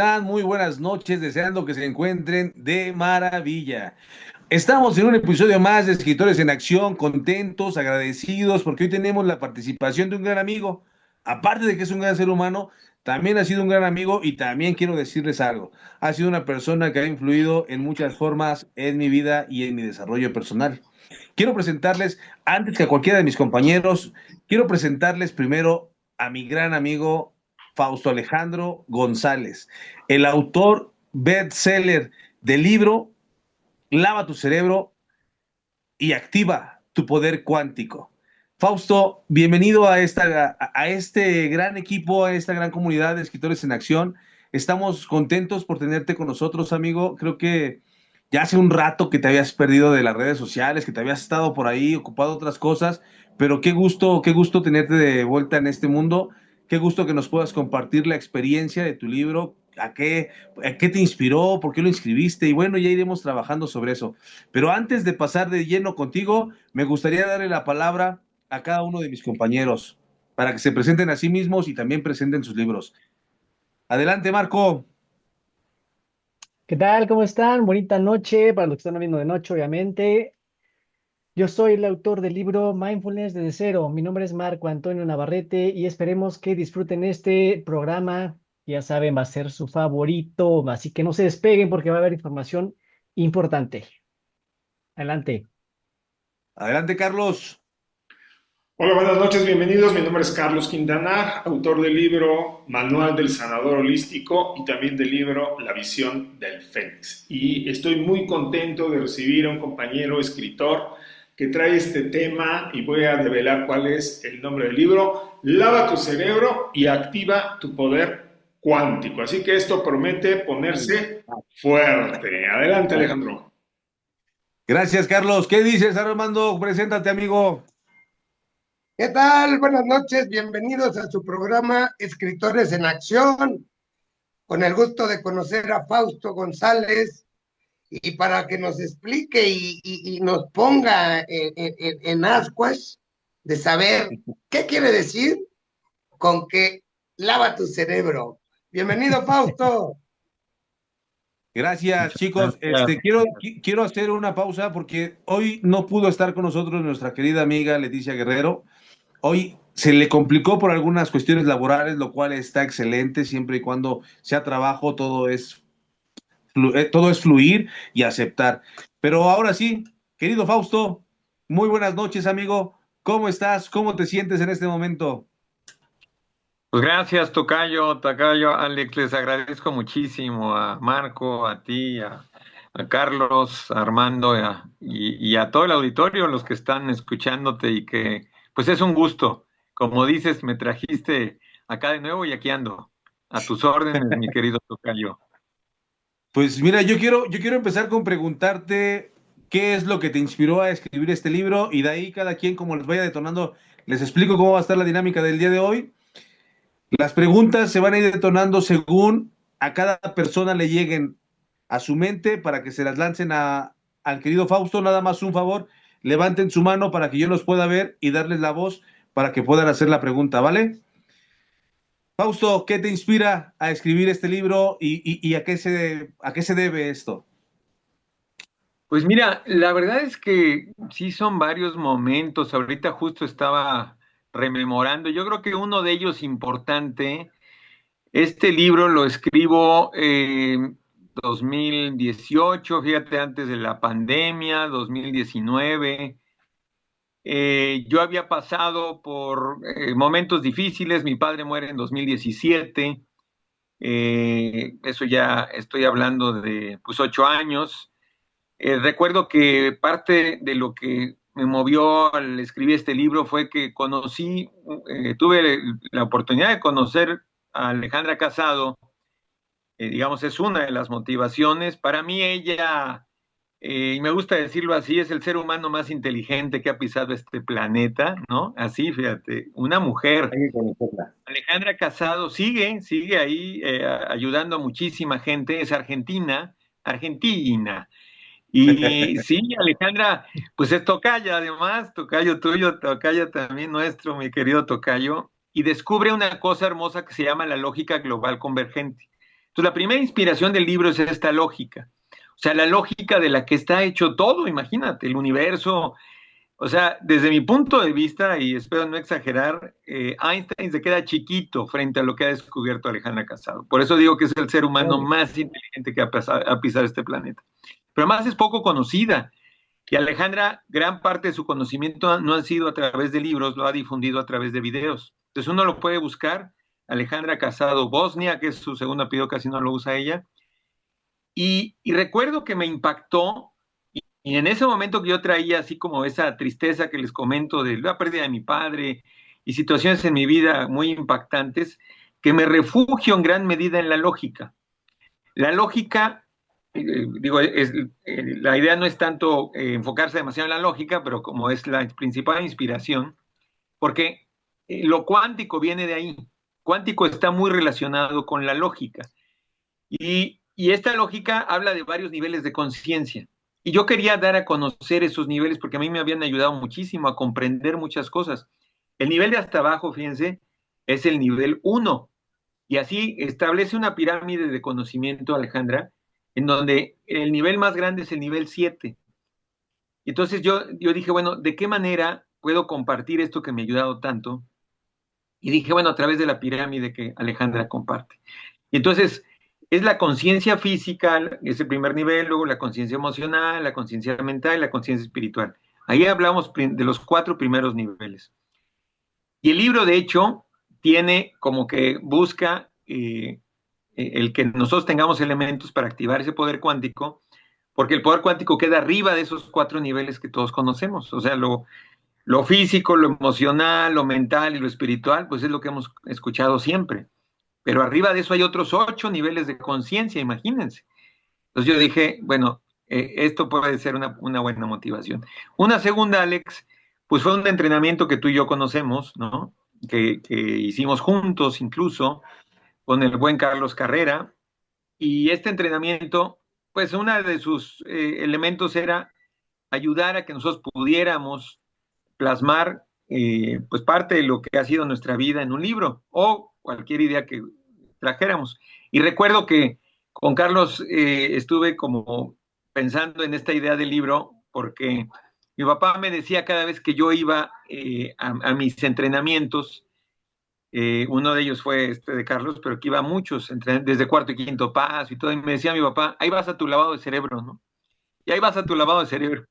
están? Muy buenas noches, deseando que se encuentren de maravilla. Estamos en un episodio más de Escritores en Acción, contentos, agradecidos, porque hoy tenemos la participación de un gran amigo. Aparte de que es un gran ser humano, también ha sido un gran amigo y también quiero decirles algo. Ha sido una persona que ha influido en muchas formas en mi vida y en mi desarrollo personal. Quiero presentarles, antes que a cualquiera de mis compañeros, quiero presentarles primero a mi gran amigo Fausto Alejandro González, el autor bestseller del libro Lava tu cerebro y activa tu poder cuántico. Fausto, bienvenido a este gran equipo, a esta gran comunidad de escritores en acción. Estamos contentos por tenerte con nosotros, amigo. Creo que ya hace un rato que te habías perdido de las redes sociales, que te habías estado por ahí ocupado de otras cosas, pero qué gusto tenerte de vuelta en este mundo. Qué gusto que nos puedas compartir la experiencia de tu libro, a qué te inspiró, por qué lo inscribiste, y bueno, ya iremos trabajando sobre eso. Pero antes de pasar de lleno contigo, me gustaría darle la palabra a cada uno de mis compañeros para que se presenten a sí mismos y también presenten sus libros. Adelante, Marco. ¿Qué tal? ¿Cómo están? Bonita noche para los que están viendo de noche, obviamente. Yo soy el autor del libro Mindfulness desde cero. Mi nombre es Marco Antonio Navarrete y esperemos que disfruten este programa. Ya saben, va a ser su favorito, así que no se despeguen porque va a haber información importante. Adelante. Adelante, Carlos. Hola, buenas noches, bienvenidos. Mi nombre es Carlos Quintanar, autor del libro Manual del Sanador Holístico y también del libro La Visión del Fénix. Y estoy muy contento de recibir a un compañero escritor que trae este tema y voy a develar cuál es el nombre del libro. Lava tu cerebro y activa tu poder cuántico. Así que esto promete ponerse fuerte. Adelante, Alejandro. Gracias, Carlos. ¿Qué dices, Armando? Preséntate, amigo. ¿Qué tal? Buenas noches, bienvenidos a su programa Escritores en Acción, con el gusto de conocer a Fausto González y para que nos explique y nos ponga en ascuas de saber qué quiere decir con que lava tu cerebro. Bienvenido, Fausto. Gracias, Muchas chicos. gracias. Quiero hacer una pausa porque hoy no pudo estar con nosotros nuestra querida amiga Leticia Guerrero. Hoy se le complicó por algunas cuestiones laborales, lo cual está excelente, siempre y cuando sea trabajo, todo es fluir y aceptar. Pero ahora sí, querido Fausto, muy buenas noches, amigo. ¿Cómo estás? ¿Cómo te sientes en este momento? Pues gracias, Tocayo, Alex, les agradezco muchísimo a Marco, a ti, a Carlos, a Armando y a todo el auditorio, los que están escuchándote y que, pues es un gusto. Como dices, me trajiste acá de nuevo y aquí ando. A tus órdenes, mi querido Tocayo. Pues mira, yo quiero empezar con preguntarte qué es lo que te inspiró a escribir este libro y de ahí cada quien como les vaya detonando, les explico cómo va a estar la dinámica del día de hoy. Las preguntas se van a ir detonando según a cada persona le lleguen a su mente para que se las lancen al querido Fausto. Nada más un favor, levanten su mano para que yo los pueda ver y darles la voz para que puedan hacer la pregunta, ¿vale? Fausto, ¿qué te inspira a escribir este libro y a qué se debe esto? Pues mira, la verdad es que sí son varios momentos. Ahorita justo estaba rememorando. Yo creo que uno de ellos importante. Este libro lo escribo en 2018, fíjate, antes de la pandemia, 2019. Yo había pasado por momentos difíciles, mi padre muere en 2017, eso ya estoy hablando de pues 8 años. Recuerdo que parte de lo que me movió al escribir este libro fue que tuve la oportunidad de conocer a Alejandra Casado. Digamos, es una de las motivaciones. Para mí ella, y me gusta decirlo así, es el ser humano más inteligente que ha pisado este planeta, ¿no? Así, fíjate, una mujer. Hay que conocerla. Alejandra Casado sigue ahí ayudando a muchísima gente, es argentina. Y sí, Alejandra, pues es tocaya, además, tocayo tuyo, tocayo también nuestro, mi querido tocayo, y descubre una cosa hermosa que se llama la lógica global convergente. Entonces, la primera inspiración del libro es esta lógica. O sea, la lógica de la que está hecho todo, imagínate, el universo. O sea, desde mi punto de vista, y espero no exagerar, Einstein se queda chiquito frente a lo que ha descubierto Alejandra Casado. Por eso digo que es el ser humano más inteligente que ha pisado este planeta. Pero además es poco conocida. Y Alejandra, gran parte de su conocimiento no ha sido a través de libros, lo ha difundido a través de videos. Entonces uno lo puede buscar, Alejandra Casado Bosnia, que es su segundo apellido, casi no lo usa ella. Y recuerdo que me impactó, y en ese momento que yo traía así como esa tristeza que les comento de la pérdida de mi padre y situaciones en mi vida muy impactantes, que me refugio en gran medida en la lógica. La lógica, la idea no es tanto enfocarse demasiado en la lógica, pero como es la principal inspiración, porque lo cuántico viene de ahí. Cuántico está muy relacionado con la lógica. Y esta lógica habla de varios niveles de conciencia. Y yo quería dar a conocer esos niveles porque a mí me habían ayudado muchísimo a comprender muchas cosas. El nivel de hasta abajo, fíjense, es el nivel 1. Y así establece una pirámide de conocimiento, Alejandra, en donde el nivel más grande es el nivel 7. Entonces yo dije, bueno, ¿de qué manera puedo compartir esto que me ha ayudado tanto? Y dije, bueno, a través de la pirámide que Alejandra comparte. Y entonces es la conciencia física, es el primer nivel, luego la conciencia emocional, la conciencia mental y la conciencia espiritual. Ahí hablamos de los 4 primeros niveles. Y el libro, de hecho, tiene como que busca el que nosotros tengamos elementos para activar ese poder cuántico, porque el poder cuántico queda arriba de esos 4 niveles que todos conocemos. O sea, lo físico, lo emocional, lo mental y lo espiritual, pues es lo que hemos escuchado siempre. Pero arriba de eso hay otros 8 niveles de conciencia, imagínense. Entonces yo dije, bueno, esto puede ser una buena motivación. Una segunda, Alex, pues fue un entrenamiento que tú y yo conocemos, ¿no? Que hicimos juntos incluso con el buen Carlos Carrera. Y este entrenamiento, pues uno de sus elementos era ayudar a que nosotros pudiéramos plasmar pues parte de lo que ha sido nuestra vida en un libro o cualquier idea que trajéramos. Y recuerdo que con Carlos estuve como pensando en esta idea del libro porque mi papá me decía cada vez que yo iba a mis entrenamientos, uno de ellos fue este de Carlos, pero que iba a muchos, desde cuarto y quinto paso y todo, y me decía mi papá, ahí vas a tu lavado de cerebro, ¿no? Y ahí vas a tu lavado de cerebro.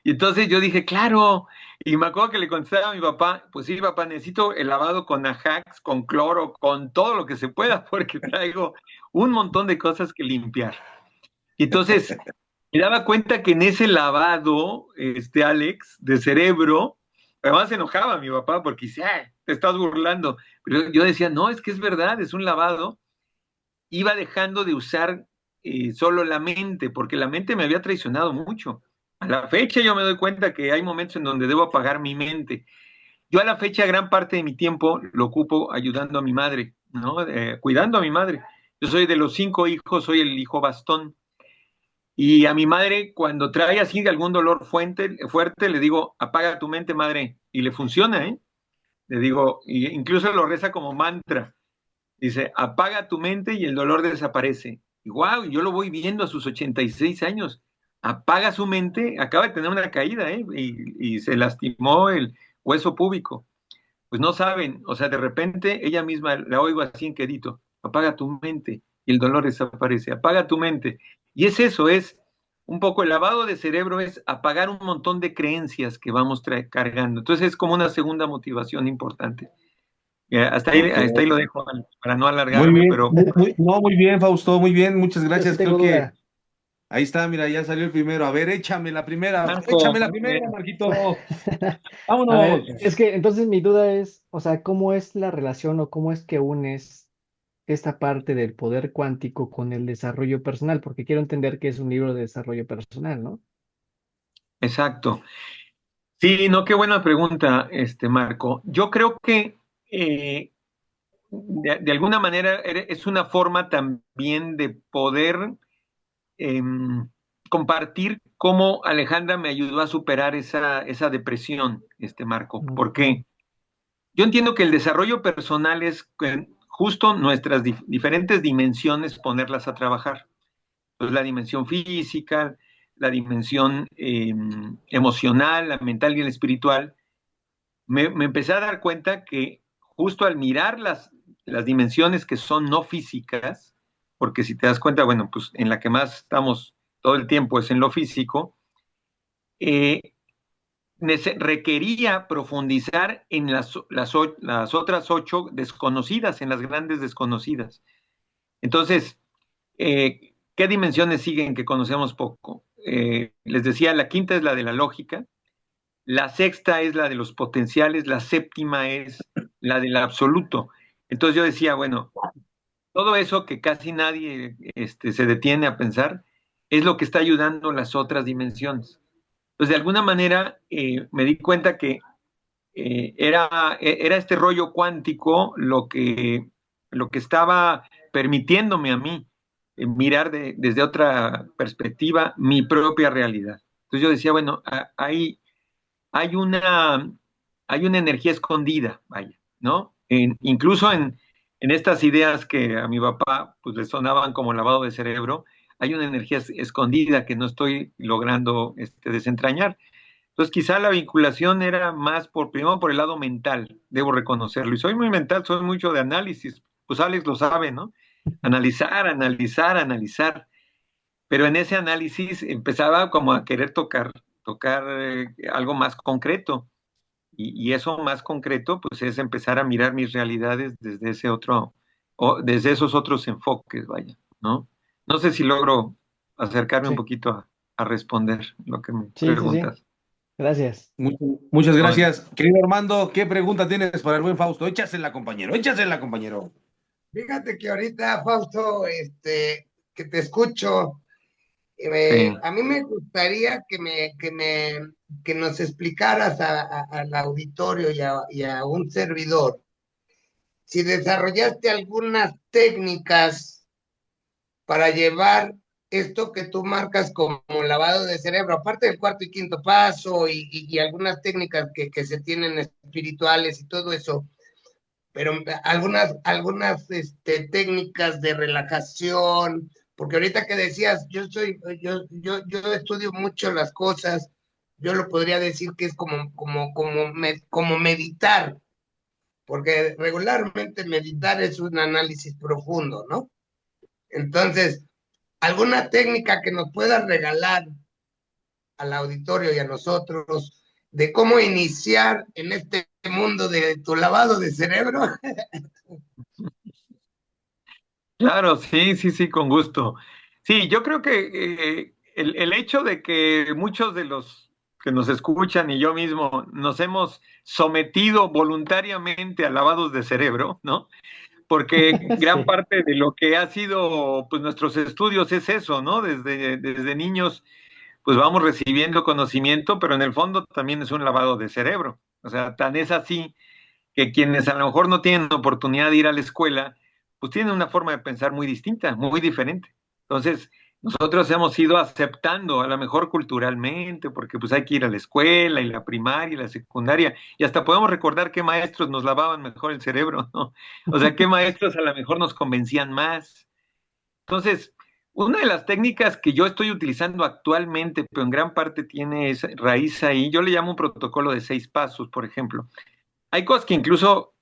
Y entonces yo dije, claro, y me acuerdo que le contestaba a mi papá, pues sí, papá, necesito el lavado con Ajax, con cloro, con todo lo que se pueda, porque traigo un montón de cosas que limpiar. Y entonces me daba cuenta que en ese lavado, Alex, de cerebro, además se enojaba mi papá porque dice, te estás burlando. Pero yo decía, no, es que es verdad, es un lavado. Iba dejando de usar solo la mente, porque la mente me había traicionado mucho. A la fecha yo me doy cuenta que hay momentos en donde debo apagar mi mente. Yo a la fecha gran parte de mi tiempo lo ocupo ayudando a mi madre, ¿no? Cuidando a mi madre. Yo soy de los 5 hijos, soy el hijo bastón. Y a mi madre, cuando trae así algún dolor fuerte, le digo, apaga tu mente, madre. Y le funciona, ¿eh? Le digo, incluso lo reza como mantra. Dice, apaga tu mente y el dolor desaparece. Y wow, yo lo voy viendo a sus 86 años. Apaga su mente, acaba de tener una caída, ¿eh? Y se lastimó el hueso púbico. Pues no saben, o sea, de repente ella misma la oigo así en quedito. Apaga tu mente y el dolor desaparece. Apaga tu mente. Y es eso, es un poco el lavado de cerebro, es apagar un montón de creencias que vamos cargando. Entonces es como una segunda motivación importante. Hasta ahí lo dejo para no Muy alargarme, bien, pero no, muy bien, Fausto, muy bien, muchas Yo sí gracias. tengo Creo que duda. ahí está, mira, ya salió el primero. A ver, Marco, échame la primera, Marquito. A Vámonos. ver, es que entonces mi duda es, o sea, ¿cómo es la relación o cómo es que unes esta parte del poder cuántico con el desarrollo personal? Porque quiero entender que es un libro de desarrollo personal, ¿no? exacto. Sí, no, qué buena pregunta, Marco. Yo creo que de alguna manera es una forma también de poder compartir cómo Alejandra me ayudó a superar esa depresión, Marco. ¿Por Ok. qué? Yo entiendo que el desarrollo personal es justo nuestras diferentes dimensiones, ponerlas a trabajar. Entonces, la dimensión física, la dimensión emocional, la mental y la espiritual, me empecé a dar cuenta que justo al mirar las dimensiones que son no físicas, porque si te das cuenta, bueno, pues en la que más estamos todo el tiempo es en lo físico, eh, requería profundizar en las otras 8 desconocidas, en las grandes desconocidas. Entonces, ¿qué dimensiones siguen que conocemos poco? Les decía, la quinta es la de la lógica, la sexta es la de los potenciales, la séptima es la del absoluto. Entonces yo decía, bueno, todo eso que casi nadie se detiene a pensar es lo que está ayudando las otras dimensiones. Entonces, de alguna manera, me di cuenta que era este rollo cuántico lo que estaba permitiéndome a mí mirar desde otra perspectiva mi propia realidad. Entonces yo decía, bueno, hay una, hay una energía escondida, vaya, ¿no? Incluso en estas ideas que a mi papá pues le sonaban como lavado de cerebro, hay una energía escondida que no estoy logrando desentrañar. Entonces, quizá la vinculación era más primero por el lado mental, debo reconocerlo. Y soy muy mental, soy mucho de análisis. Pues Alex lo sabe, ¿no? Analizar, analizar, analizar. Pero en ese análisis empezaba como a querer tocar algo más concreto. Y eso más concreto, pues es empezar a mirar mis realidades desde ese otro, o desde esos otros enfoques, vaya, ¿no? No sé si logro acercarme un Sí, poquito a responder lo que me sí, sí, sí. preguntas. Gracias. Muchas No, gracias. Querido Armando, ¿qué pregunta tienes para el buen Fausto? Échasela, compañero, échasela, compañero. Fíjate que ahorita, Fausto, que te escucho, sí. a mí me gustaría que nos explicaras al auditorio y a un servidor si desarrollaste algunas técnicas para llevar esto que tú marcas como lavado de cerebro, aparte del cuarto y quinto paso y algunas técnicas que se tienen espirituales y todo eso, pero algunas técnicas de relajación, porque ahorita que decías, yo estudio mucho las cosas, yo lo podría decir que es como meditar, porque regularmente meditar es un análisis profundo, ¿no? Entonces, alguna técnica que nos puedas regalar al auditorio y a nosotros de cómo iniciar en este mundo de tu lavado de cerebro. Claro, sí, sí, sí, con gusto. Sí, yo creo que el hecho de que muchos de los que nos escuchan y yo mismo nos hemos sometido voluntariamente a lavados de cerebro, ¿no? Porque gran Sí, parte de lo que ha sido pues nuestros estudios es eso, ¿no? Desde niños pues vamos recibiendo conocimiento, pero en el fondo también es un lavado de cerebro. O sea, tan es así que quienes a lo mejor no tienen oportunidad de ir a la escuela, pues tienen una forma de pensar muy distinta, muy diferente. Entonces, nosotros hemos ido aceptando, a lo mejor culturalmente, porque pues hay que ir a la escuela y la primaria y la secundaria, y hasta podemos recordar qué maestros nos lavaban mejor el cerebro, ¿no? O sea, qué maestros a lo mejor nos convencían más. Entonces, una de las técnicas que yo estoy utilizando actualmente, pero en gran parte tiene esa raíz ahí, yo le llamo un protocolo de 6 pasos, por ejemplo. Hay cosas que incluso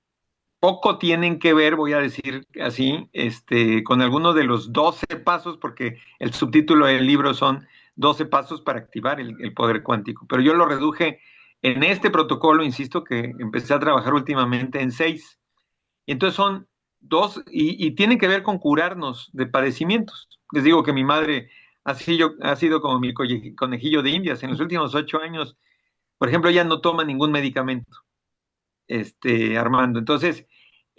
poco tienen que ver, voy a decir así, con algunos de los 12 pasos, porque el subtítulo del libro son 12 pasos para activar el poder cuántico. Pero yo lo reduje en este protocolo, insisto, que empecé a trabajar últimamente en 6. Y entonces son dos, y tienen que ver con curarnos de padecimientos. Les digo que mi madre ha sido como mi conejillo de Indias. En los últimos 8 años, por ejemplo, ella no toma ningún medicamento, Armando. Entonces,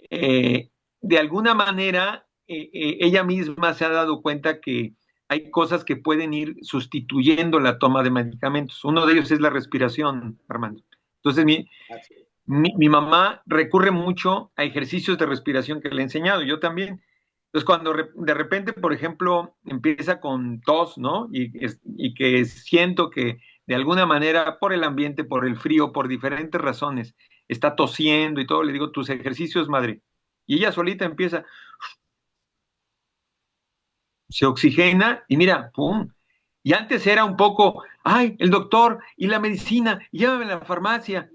de alguna manera, ella misma se ha dado cuenta que hay cosas que pueden ir sustituyendo la toma de medicamentos. Uno de ellos es la respiración, Armando. Entonces, mi mamá recurre mucho a ejercicios de respiración que le he enseñado, yo también. Entonces, cuando de repente, por ejemplo, empieza con tos, ¿no? Y que siento que de alguna manera, por el ambiente, por el frío, por diferentes razones, está tosiendo y todo, le digo, tus ejercicios, madre. y ella solita empieza, se oxigena y mira, ¡pum! Y antes era un poco, ay, el doctor y la medicina, llévame a la farmacia.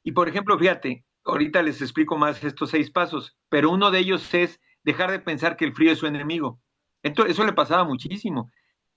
Y por ejemplo, fíjate, ahorita les explico más estos 6 pasos, pero uno de ellos es dejar de pensar que el frío es su enemigo. Entonces, eso le pasaba muchísimo.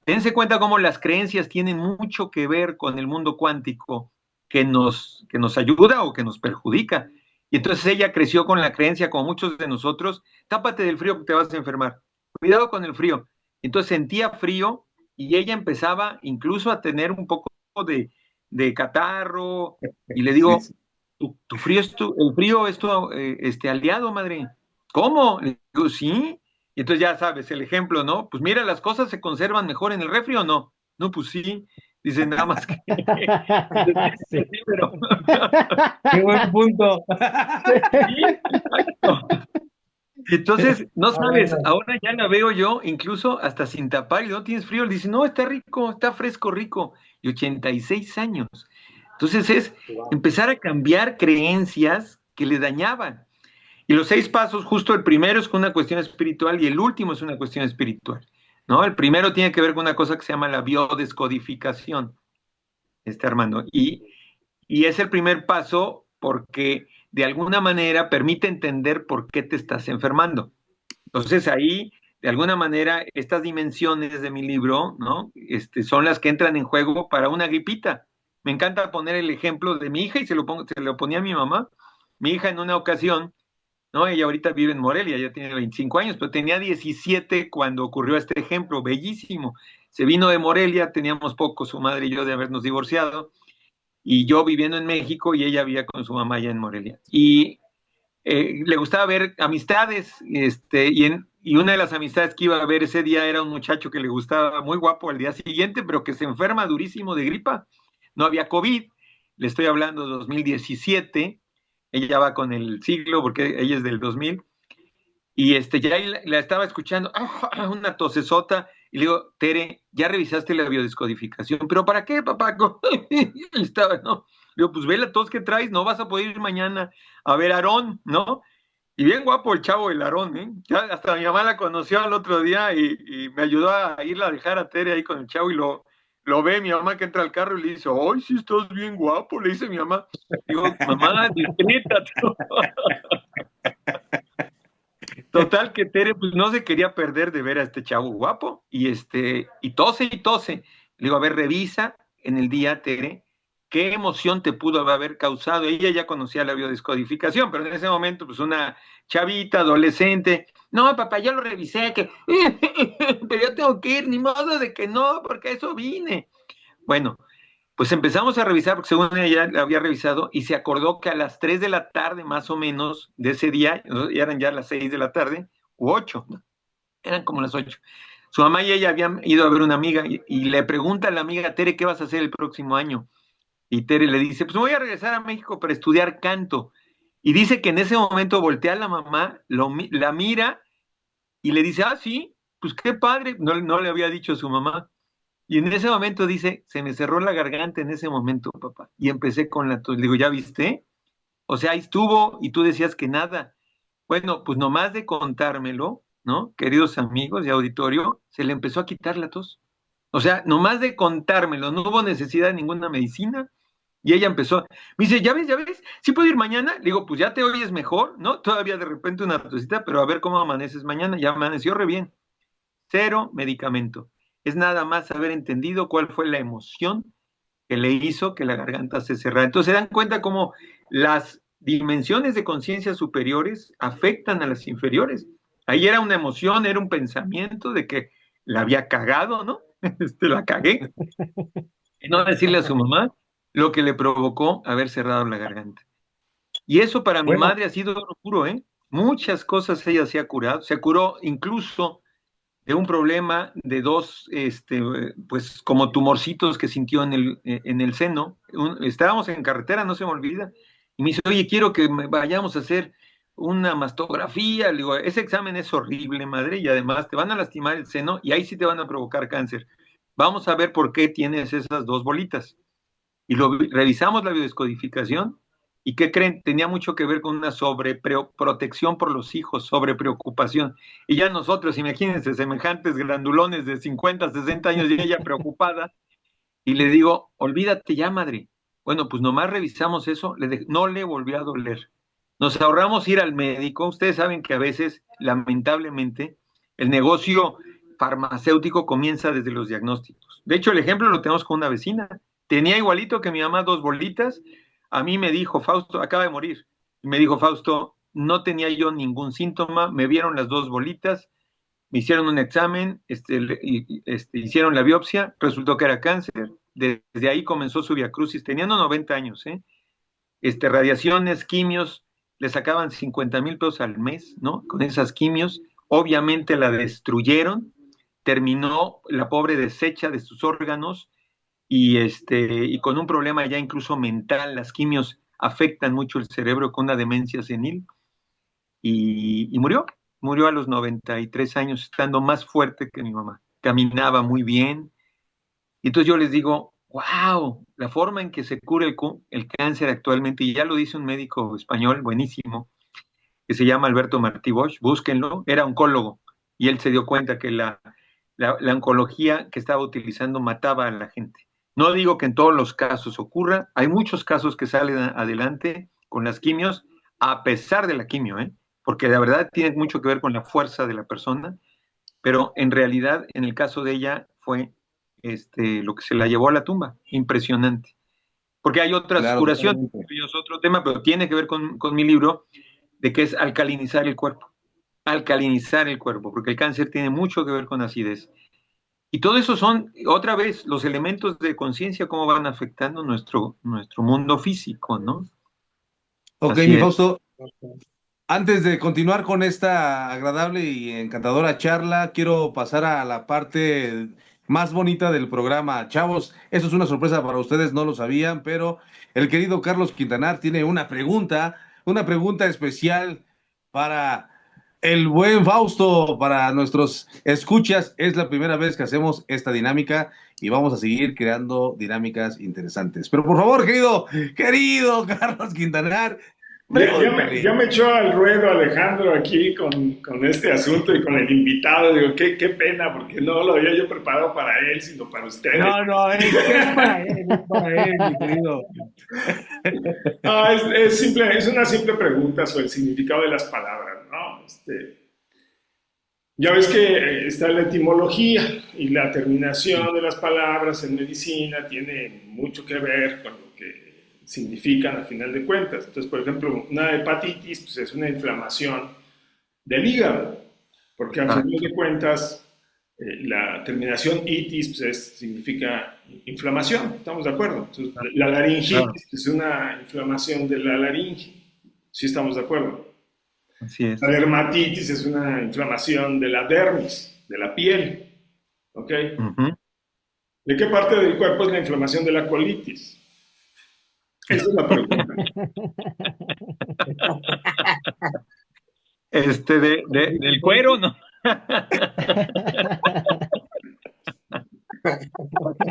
Dense cuenta cómo las creencias tienen mucho que ver con el mundo cuántico que nos ayuda o que nos perjudica. Y entonces ella creció con la creencia, como muchos de nosotros, tápate del frío que te vas a enfermar. Cuidado con el frío. Entonces sentía frío y ella empezaba incluso a tener un poco de catarro. Y le Sí, digo, sí. tu frío el frío es tu aliado, madre. ¿Cómo? Le digo, sí. Y entonces ya sabes, el ejemplo, ¿no? Pues mira, las cosas se conservan mejor en el refri o no. No, pues sí. Dicen nada más que. Sí. Sí, pero. Qué buen punto. Sí, exacto. Entonces, no Ah, sabes, bueno. ahora ya la veo yo, incluso hasta sin tapar, y no tienes frío, le dice, no, está rico, está fresco, rico, y 86 años. Entonces es empezar a cambiar creencias que le dañaban. Y los 6 pasos, justo el primero es con una cuestión espiritual y el último es una cuestión espiritual, ¿no? El primero tiene que ver con una cosa que se llama la biodescodificación, Armando, y es el primer paso porque de alguna manera permite entender por qué te estás enfermando. Entonces ahí, de alguna manera, estas dimensiones de mi libro, ¿no? Son las que entran en juego para una gripita. Me encanta poner el ejemplo de mi hija y se lo ponía a mi mamá. Mi hija en una ocasión, ¿no? Ella ahorita vive en Morelia, ya tiene 25 años, pero tenía 17 cuando ocurrió este ejemplo, bellísimo. Se vino de Morelia, teníamos poco su madre y yo de habernos divorciado, y yo viviendo en México y ella vivía con su mamá allá en Morelia. Y le gustaba ver amistades, y una de las amistades que iba a ver ese día era un muchacho que le gustaba, muy guapo al día siguiente, pero que se enferma durísimo de gripa. No había COVID, le estoy hablando de 2017, ella va con el siglo porque ella es del 2000, y ya la estaba escuchando, una tosesota, y le digo, Tere, ¿ya revisaste la biodescodificación? ¿Pero para qué, papá? Estaba, ¿no? Le digo, pues ve la tos que traes, no vas a poder ir mañana a ver a Aarón, ¿no? Y bien guapo el chavo, el Aarón, ¿eh? Ya hasta mi mamá la conoció el otro día y me ayudó a irla a dejar a Tere ahí con el chavo y lo ve mi mamá que entra al carro y le dice, ¡ay, sí estás bien guapo! Le dice mi mamá. Digo, mamá, discreta. Total que Tere pues no se quería perder de ver a este chavo guapo y tose y tose. Le digo, a ver, revisa en el día, Tere, qué emoción te pudo haber causado. Ella ya conocía la biodescodificación, pero en ese momento pues una chavita, adolescente, no, papá, ya lo revisé, que pero yo tengo que ir, ni modo de que no, porque a eso vine. Bueno, pues empezamos a revisar, porque según ella la había revisado, y se acordó que a las 3 de la tarde, más o menos, de ese día, ya eran ya las 6 de la tarde, u 8, ¿no? Eran como las 8. Su mamá y ella habían ido a ver una amiga y le pregunta a la amiga, Tere, ¿qué vas a hacer el próximo año? Y Tere le dice, pues voy a regresar a México para estudiar canto. Y dice que en ese momento voltea a la mamá, la mira y le dice, ah, sí, pues qué padre. No, no le había dicho a su mamá. Y en ese momento dice, se me cerró la garganta en ese momento, papá. Y empecé con la tos. Le digo, ¿ya viste? O sea, ahí estuvo y tú decías que nada. Bueno, pues nomás de contármelo, ¿no? Queridos amigos de auditorio, se le empezó a quitar la tos. O sea, nomás de contármelo, no hubo necesidad de ninguna medicina. Y ella empezó, me dice, ya ves, ¿sí puedo ir mañana? Le digo, pues ya te oyes mejor, ¿no? Todavía de repente una tosita, pero a ver cómo amaneces mañana. Ya amaneció re bien. Cero medicamento. Es nada más haber entendido cuál fue la emoción que le hizo que la garganta se cerrara. Entonces se dan cuenta cómo las dimensiones de conciencia superiores afectan a las inferiores. Ahí era una emoción, era un pensamiento de que la había cagado, ¿no? La cagué. Y no decirle a su mamá lo que le provocó haber cerrado la garganta. Y eso para mi Bueno, madre ha sido oro puro, ¿eh? Muchas cosas ella se ha curado. Se curó incluso de un problema de dos, pues como tumorcitos que sintió en el seno. Estábamos en carretera, no se me olvida, y me dice, oye, quiero que vayamos a hacer una mastografía. Le digo, ese examen es horrible, madre, y además te van a lastimar el seno y ahí sí te van a provocar cáncer. Vamos a ver por qué tienes esas dos bolitas. Y revisamos la biodescodificación ¿Y qué creen? Tenía mucho que ver con una sobreprotección por los hijos, sobrepreocupación. Y ya nosotros, imagínense, semejantes grandulones de 50, 60 años y ella preocupada, y le digo, olvídate ya, madre. Bueno, pues nomás revisamos eso, no le volvió a doler. Nos ahorramos ir al médico. Ustedes saben que a veces, lamentablemente, el negocio farmacéutico comienza desde los diagnósticos. De hecho, el ejemplo lo tenemos con una vecina. Tenía igualito que mi mamá 2 bolitas. A mí me dijo, Fausto, acaba de morir. Y me dijo, Fausto, no tenía yo ningún síntoma, me vieron las 2 bolitas, me hicieron un examen, hicieron la biopsia, resultó que era cáncer. Desde ahí comenzó su viacrucis, teniendo 90 años, ¿eh? Radiaciones, quimios, le sacaban 50,000 pesos al mes, ¿no? Con esas quimios, obviamente la destruyeron, terminó la pobre deshecha de sus órganos y con un problema ya incluso mental. Las quimios afectan mucho el cerebro con una demencia senil y murió a los 93 años, estando más fuerte que mi mamá. Caminaba muy bien. Y entonces yo les digo, wow, la forma en que se cura el cáncer actualmente, y ya lo dice un médico español buenísimo, que se llama Alberto Martí Bosch, búsquenlo, era oncólogo, y él se dio cuenta que la oncología que estaba utilizando mataba a la gente. No digo que en todos los casos ocurra, hay muchos casos que salen adelante con las quimios, a pesar de la quimio, porque la verdad tiene mucho que ver con la fuerza de la persona, pero en realidad, en el caso de ella, fue lo que se la llevó a la tumba. Impresionante. Porque hay otras curaciones, es otro tema, pero tiene que ver con mi libro, de que es alcalinizar el cuerpo. Alcalinizar el cuerpo, porque el cáncer tiene mucho que ver con acidez. Y todo eso son, otra vez, los elementos de conciencia, cómo van afectando nuestro mundo físico, ¿no? Ok, mi Fausto, antes de continuar con esta agradable y encantadora charla, quiero pasar a la parte más bonita del programa. Chavos, esto es una sorpresa para ustedes, no lo sabían, pero el querido Carlos Quintanar tiene una pregunta especial para el buen Fausto, para nuestros escuchas. Es la primera vez que hacemos esta dinámica y vamos a seguir creando dinámicas interesantes. Pero por favor, querido Carlos Quintanar, ya me echó al ruedo Alejandro aquí con este asunto y con el invitado. Digo, qué pena, porque no lo había yo preparado para él, sino para ustedes. No, es para él, mi querido. Es una simple pregunta sobre el significado de las palabras, ¿no? Ya ves que está la etimología y la terminación de las palabras en medicina tiene mucho que ver con lo que significan a final de cuentas. Entonces, por ejemplo, una hepatitis pues, es una inflamación del hígado, porque a final de cuentas la terminación itis pues, significa inflamación, ¿estamos de acuerdo? Entonces, la laringitis es una inflamación de la laringe, ¿sí estamos de acuerdo? Así es. La dermatitis es una inflamación de la dermis, de la piel, ¿ok? Uh-huh. ¿De qué parte del cuerpo es la inflamación de la colitis? Esa es la pregunta. Del cuero, ¿no?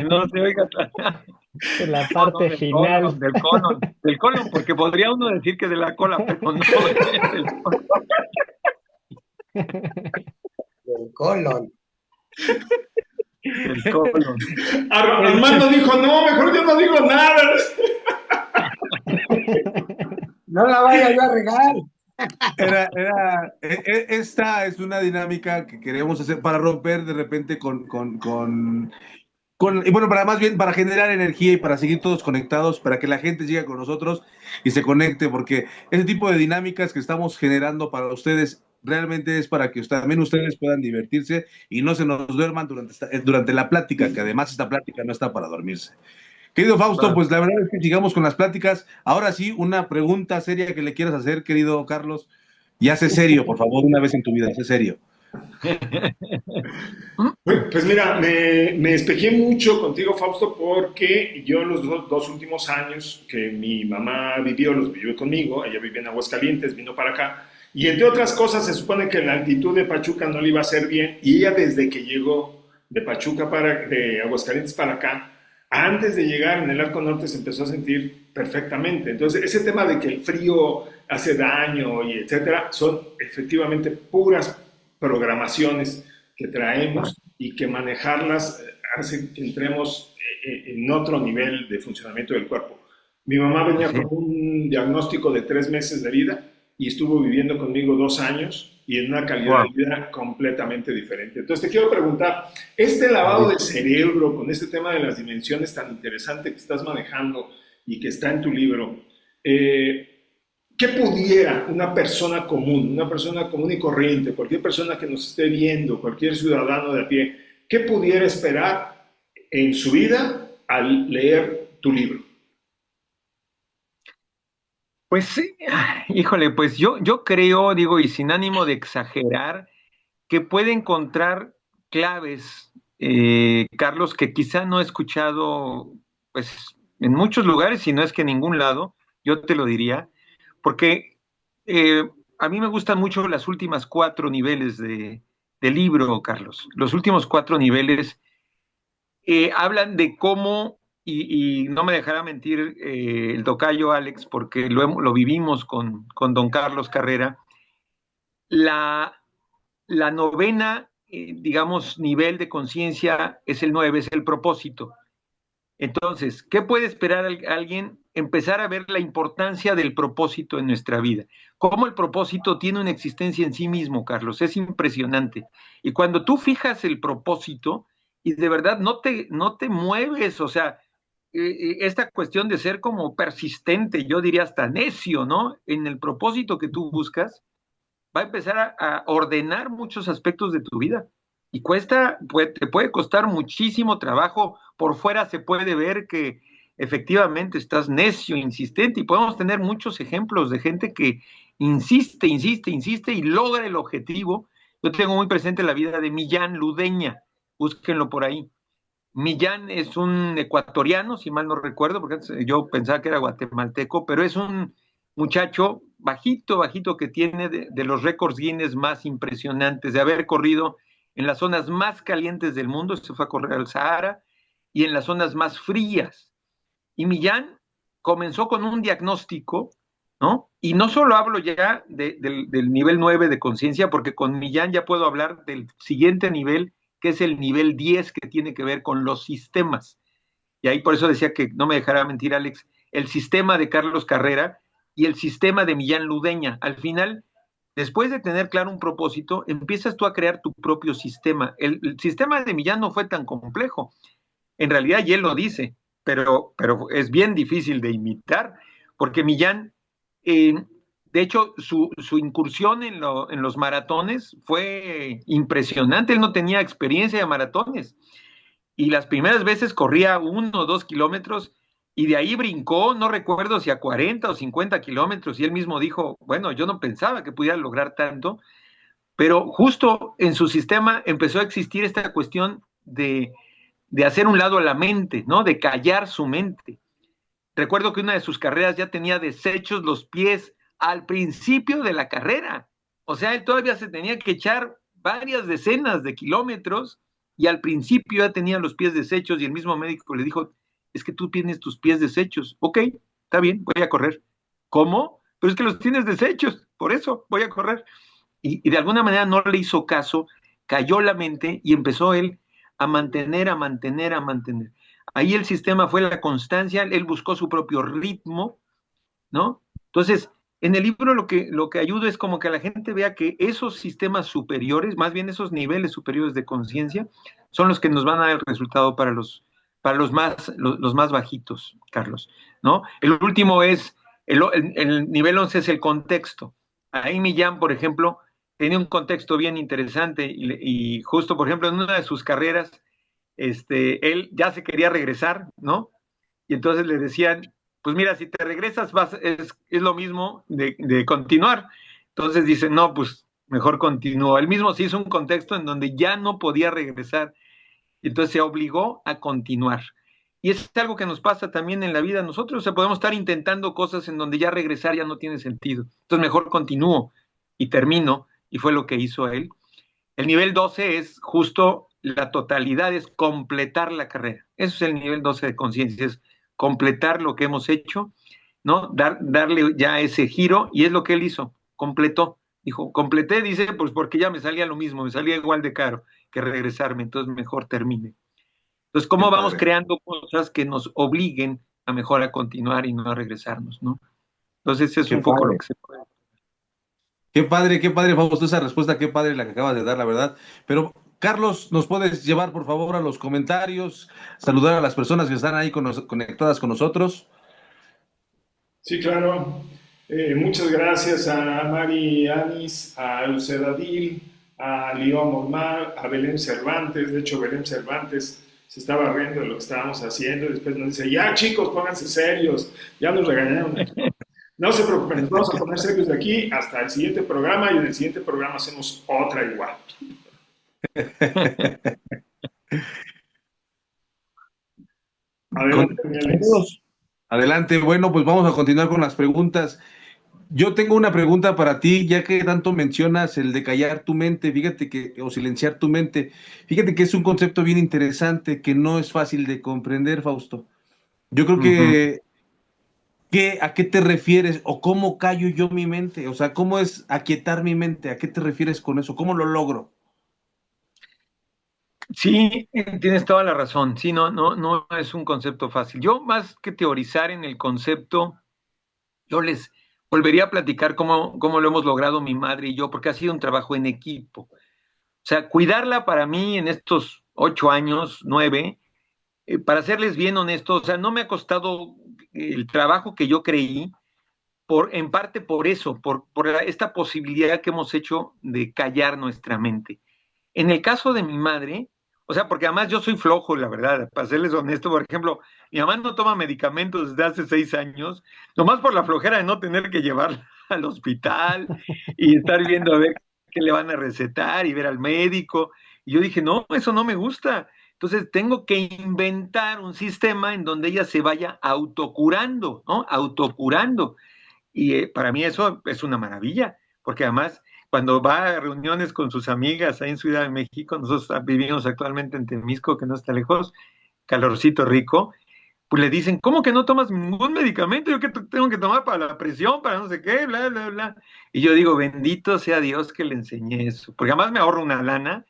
No se oiga. La parte final. Del colon, porque podría uno decir que de la cola, pero no. Del colon. El colon. Armando dijo, no, mejor yo no digo nada. No la vaya yo a regar. Esta es una dinámica que queremos hacer para romper de repente y bueno, para generar energía y para seguir todos conectados, para que la gente siga con nosotros y se conecte, porque ese tipo de dinámicas que estamos generando para ustedes realmente es para que también ustedes puedan divertirse y no se nos duerman durante la plática, que además esta plática no está para dormirse. Querido Fausto, pues la verdad es que sigamos con las pláticas. Ahora sí, una pregunta seria que le quieras hacer, querido Carlos. Ya sé serio, por favor, una vez en tu vida, sé serio. Pues mira, me despejé mucho contigo, Fausto, porque yo los dos últimos años que mi mamá vivió, los vivió conmigo. Ella vivía en Aguascalientes, vino para acá, y entre otras cosas se supone que la altitud de Pachuca no le iba a hacer bien, y ella desde que llegó de Aguascalientes para acá, antes de llegar en el Arco Norte se empezó a sentir perfectamente. Entonces, ese tema de que el frío hace daño y etcétera, son efectivamente puras programaciones que traemos y que manejarlas hace que entremos en otro nivel de funcionamiento del cuerpo. Mi mamá venía Sí. con un diagnóstico de 3 meses de vida y estuvo viviendo conmigo 2 años y en una calidad Wow. de vida completamente diferente. Entonces te quiero preguntar, este lavado de cerebro con este tema de las dimensiones tan interesante que estás manejando y que está en tu libro, ¿qué pudiera una persona común y corriente, cualquier persona que nos esté viendo, cualquier ciudadano de a pie, qué pudiera esperar en su vida al leer tu libro? Pues sí, híjole, pues yo creo, digo, y sin ánimo de exagerar, que puede encontrar claves, Carlos, que quizá no he escuchado, pues, en muchos lugares, si no es que en ningún lado, yo te lo diría, porque eh, a mí me gustan mucho las últimas 4 niveles del libro, Carlos. Los últimos 4 niveles hablan de cómo, y no me dejará mentir el tocayo Alex, porque lo vivimos con don Carlos Carrera, la, la novena, digamos, nivel de conciencia es el 9, es el propósito. Entonces, ¿qué puede esperar alguien? Empezar a ver la importancia del propósito en nuestra vida. Cómo el propósito tiene una existencia en sí mismo, Carlos, es impresionante. Y cuando tú fijas el propósito y de verdad no te mueves, o sea, esta cuestión de ser como persistente, yo diría hasta necio, ¿no? En el propósito que tú buscas, va a empezar a ordenar muchos aspectos de tu vida. Y te puede costar muchísimo trabajo. Por fuera se puede ver que efectivamente estás necio, insistente, y podemos tener muchos ejemplos de gente que insiste, insiste, insiste y logra el objetivo. Yo tengo muy presente la vida de Millán Ludeña, búsquenlo por ahí. Millán es un ecuatoriano, si mal no recuerdo, porque antes yo pensaba que era guatemalteco, pero es un muchacho bajito, bajito, que tiene de los récords Guinness más impresionantes, de haber corrido en las zonas más calientes del mundo, se fue a correr al Sahara, y en las zonas más frías. Y Millán comenzó con un diagnóstico, ¿no? Y no solo hablo ya del nivel 9 de conciencia, porque con Millán ya puedo hablar del siguiente nivel, que es el nivel 10, que tiene que ver con los sistemas. Y ahí por eso decía que no me dejará mentir Alex, el sistema de Carlos Carrera y el sistema de Millán Ludeña. Al final, después de tener claro un propósito, empiezas tú a crear tu propio sistema. El sistema de Millán no fue tan complejo. En realidad, y él lo dice, pero es bien difícil de imitar, porque Millán, eh, de hecho, su incursión en los maratones fue impresionante. Él no tenía experiencia de maratones y las primeras veces corría 1 o 2 kilómetros y de ahí brincó, no recuerdo si a 40 o 50 kilómetros, y él mismo dijo, bueno, yo no pensaba que pudiera lograr tanto, pero justo en su sistema empezó a existir esta cuestión de hacer un lado a la mente, ¿no? De callar su mente. Recuerdo que una de sus carreras ya tenía deshechos los pies al principio de la carrera. O sea, él todavía se tenía que echar varias decenas de kilómetros y al principio ya tenía los pies deshechos y el mismo médico le dijo, es que tú tienes tus pies deshechos. Ok, está bien, voy a correr. ¿Cómo? Pero es que los tienes deshechos, por eso voy a correr. Y de alguna manera no le hizo caso, cayó la mente y empezó él a mantener, a mantener, a mantener. Ahí el sistema fue la constancia, él buscó su propio ritmo, ¿no? Entonces, en el libro lo que ayuda es como que la gente vea que esos sistemas superiores, más bien esos niveles superiores de conciencia, son los que nos van a dar el resultado para los más bajitos, Carlos, ¿no? El último es, el nivel 11 es el contexto. Ahí Millán, por ejemplo, tenía un contexto bien interesante y justo, por ejemplo, en una de sus carreras, él ya se quería regresar, ¿no? Y entonces le decían, pues mira, si te regresas es lo mismo de continuar. Entonces dice, no, pues mejor continúo. Él mismo se hizo un contexto en donde ya no podía regresar. Y entonces se obligó a continuar. Y es algo que nos pasa también en la vida. Nosotros, o sea, podemos estar intentando cosas en donde ya regresar ya no tiene sentido. Entonces mejor continúo y termino. Y fue lo que hizo él. El nivel 12 es justo la totalidad, es completar la carrera. Eso es el nivel 12 de conciencia, es completar lo que hemos hecho. ¿no? Darle ya ese giro, y es lo que él hizo, completó. Dijo, completé, dice, pues porque ya me salía lo mismo, me salía igual de caro que regresarme, entonces mejor termine. Entonces, Qué ¿cómo vamos padre. creando cosas que nos obliguen a mejor a continuar y no a regresarnos, ¿no? Entonces, ese es Qué un poco lo padre. que se puede. Qué padre, Fausto, esa respuesta, qué padre la que acabas de dar, la verdad. Pero, Carlos, ¿nos puedes llevar, por favor, a los comentarios, saludar a las personas que están ahí conectadas con nosotros? Sí, claro. Muchas gracias a Mari Anis, a Eusebadil, a León Omar, a Belén Cervantes. De hecho, Belén Cervantes se estaba riendo de lo que estábamos haciendo y después nos dice, ya chicos, pónganse serios, ya nos regañaron aquí. No se preocupen, nos vamos a poner serios de aquí hasta el siguiente programa y en el siguiente programa hacemos otra igual. Adelante, mi Alex. Continuamos. Adelante, bueno, pues vamos a continuar con las preguntas. Yo tengo una pregunta para ti, ya que tanto mencionas el de callar tu mente, fíjate que, o silenciar tu mente, fíjate que es un concepto bien interesante que no es fácil de comprender, Fausto. Yo creo Ujú. ¿a qué te refieres o cómo callo yo mi mente? O sea, ¿cómo es aquietar mi mente? ¿A qué te refieres con eso? ¿Cómo lo logro? Sí, tienes toda la razón. Sí, no es un concepto fácil. Yo, más que teorizar en el concepto, yo les volvería a platicar cómo lo hemos logrado mi madre y yo, porque ha sido un trabajo en equipo. O sea, cuidarla para mí en estos 8 años, 9, para serles bien honestos, o sea, no me ha costado el trabajo que yo creí, en parte por eso, por esta posibilidad que hemos hecho de callar nuestra mente. En el caso de mi madre, o sea, porque además yo soy flojo, la verdad, para serles honesto, por ejemplo, mi mamá no toma medicamentos desde hace 6 años, nomás por la flojera de no tener que llevarla al hospital y estar viendo a ver qué le van a recetar y ver al médico. Y yo dije, no, eso no me gusta. Entonces tengo que inventar un sistema en donde ella se vaya autocurando, ¿no? Autocurando. Y para mí eso es una maravilla, porque además cuando va a reuniones con sus amigas ahí en Ciudad de México, nosotros vivimos actualmente en Temisco, que no está lejos, calorcito rico, pues le dicen, ¿cómo que no tomas ningún medicamento? Yo que tengo que tomar para la presión, para no sé qué, bla, bla, bla. Y yo digo, bendito sea Dios que le enseñé eso, porque además me ahorro una lana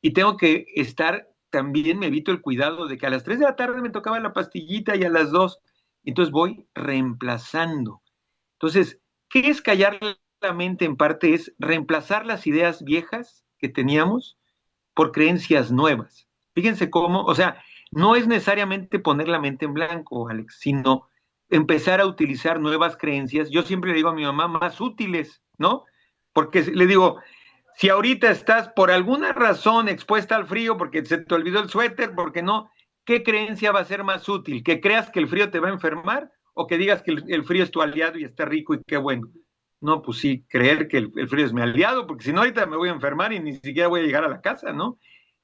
y tengo que estar, también me evito el cuidado de que a las 3 de la tarde me tocaba la pastillita y a las 2, entonces voy reemplazando. Entonces, ¿qué es callar la mente en parte? Es reemplazar las ideas viejas que teníamos por creencias nuevas. Fíjense cómo, o sea, no es necesariamente poner la mente en blanco, Alex, sino empezar a utilizar nuevas creencias. Yo siempre le digo a mi mamá, más útiles, ¿no? Porque le digo, si ahorita estás por alguna razón expuesta al frío, porque se te olvidó el suéter, porque no, ¿qué creencia va a ser más útil? ¿Que creas que el frío te va a enfermar o que digas que el frío es tu aliado y está rico y qué bueno? No, pues sí, creer que el frío es mi aliado, porque si no ahorita me voy a enfermar y ni siquiera voy a llegar a la casa, ¿no?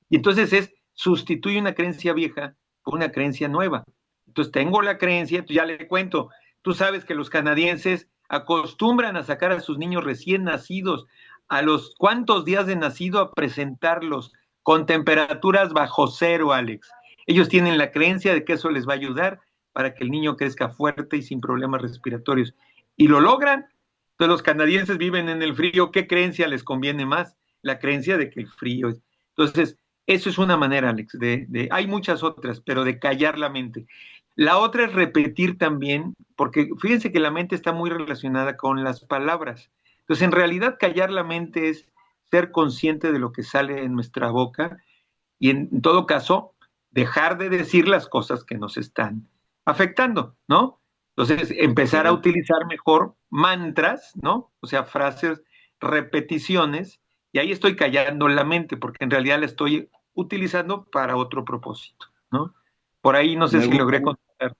Y entonces sustituye una creencia vieja por una creencia nueva. Entonces tengo la creencia, ya le cuento, tú sabes que los canadienses acostumbran a sacar a sus niños recién nacidos a los cuantos días de nacido a presentarlos con temperaturas bajo cero, Alex. Ellos tienen la creencia de que eso les va a ayudar para que el niño crezca fuerte y sin problemas respiratorios. Y lo logran. Entonces los canadienses viven en el frío. ¿Qué creencia les conviene más? La creencia de que el frío es. Entonces, eso es una manera, Alex, hay muchas otras, pero de callar la mente. La otra es repetir también, porque fíjense que la mente está muy relacionada con las palabras. Entonces, en realidad, callar la mente es ser consciente de lo que sale en nuestra boca y, en todo caso, dejar de decir las cosas que nos están afectando, ¿no? Entonces, empezar a Ok. utilizar mejor mantras, ¿no? O sea, frases, repeticiones, y ahí estoy callando la mente, porque en realidad la estoy utilizando para otro propósito, ¿no? Por ahí no sé Me si gusta. logré contestar.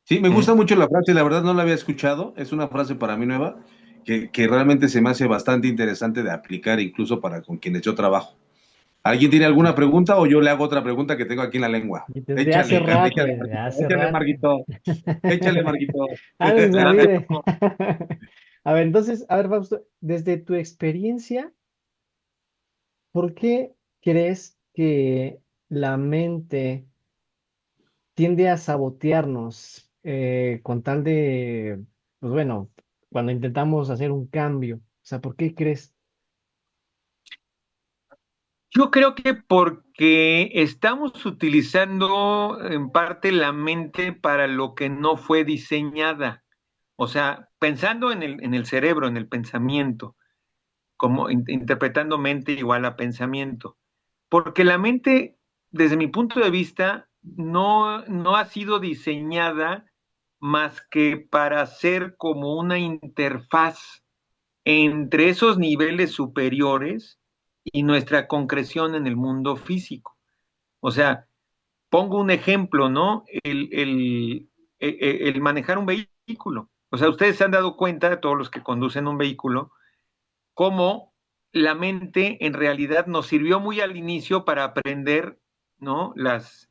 Sí, me ¿Eh? gusta mucho la frase, la verdad no la había escuchado, es una frase para mí nueva, que realmente se me hace bastante interesante de aplicar incluso para con quienes yo trabajo. ¿Alguien tiene alguna pregunta o yo le hago otra pregunta que tengo aquí en la lengua? Y desde hace Échale, rato, échale, desde Marquito, hace échale, rato. Marquito, échale, Marquito. Ánimo, Adelante. mire. A ver, entonces, a ver, Fausto, desde tu experiencia, ¿por qué crees que la mente tiende a sabotearnos? con tal de, pues bueno, cuando intentamos hacer un cambio. O sea, ¿por qué crees? Yo creo que porque estamos utilizando en parte la mente para lo que no fue diseñada. O sea, pensando en el cerebro, en el pensamiento, como interpretando mente igual a pensamiento. Porque la mente, desde mi punto de vista, no ha sido diseñada más que para ser como una interfaz entre esos niveles superiores y nuestra concreción en el mundo físico. O sea, pongo un ejemplo, ¿no? El manejar un vehículo. O sea, ustedes se han dado cuenta, todos los que conducen un vehículo, cómo la mente en realidad nos sirvió muy al inicio para aprender, ¿no? Las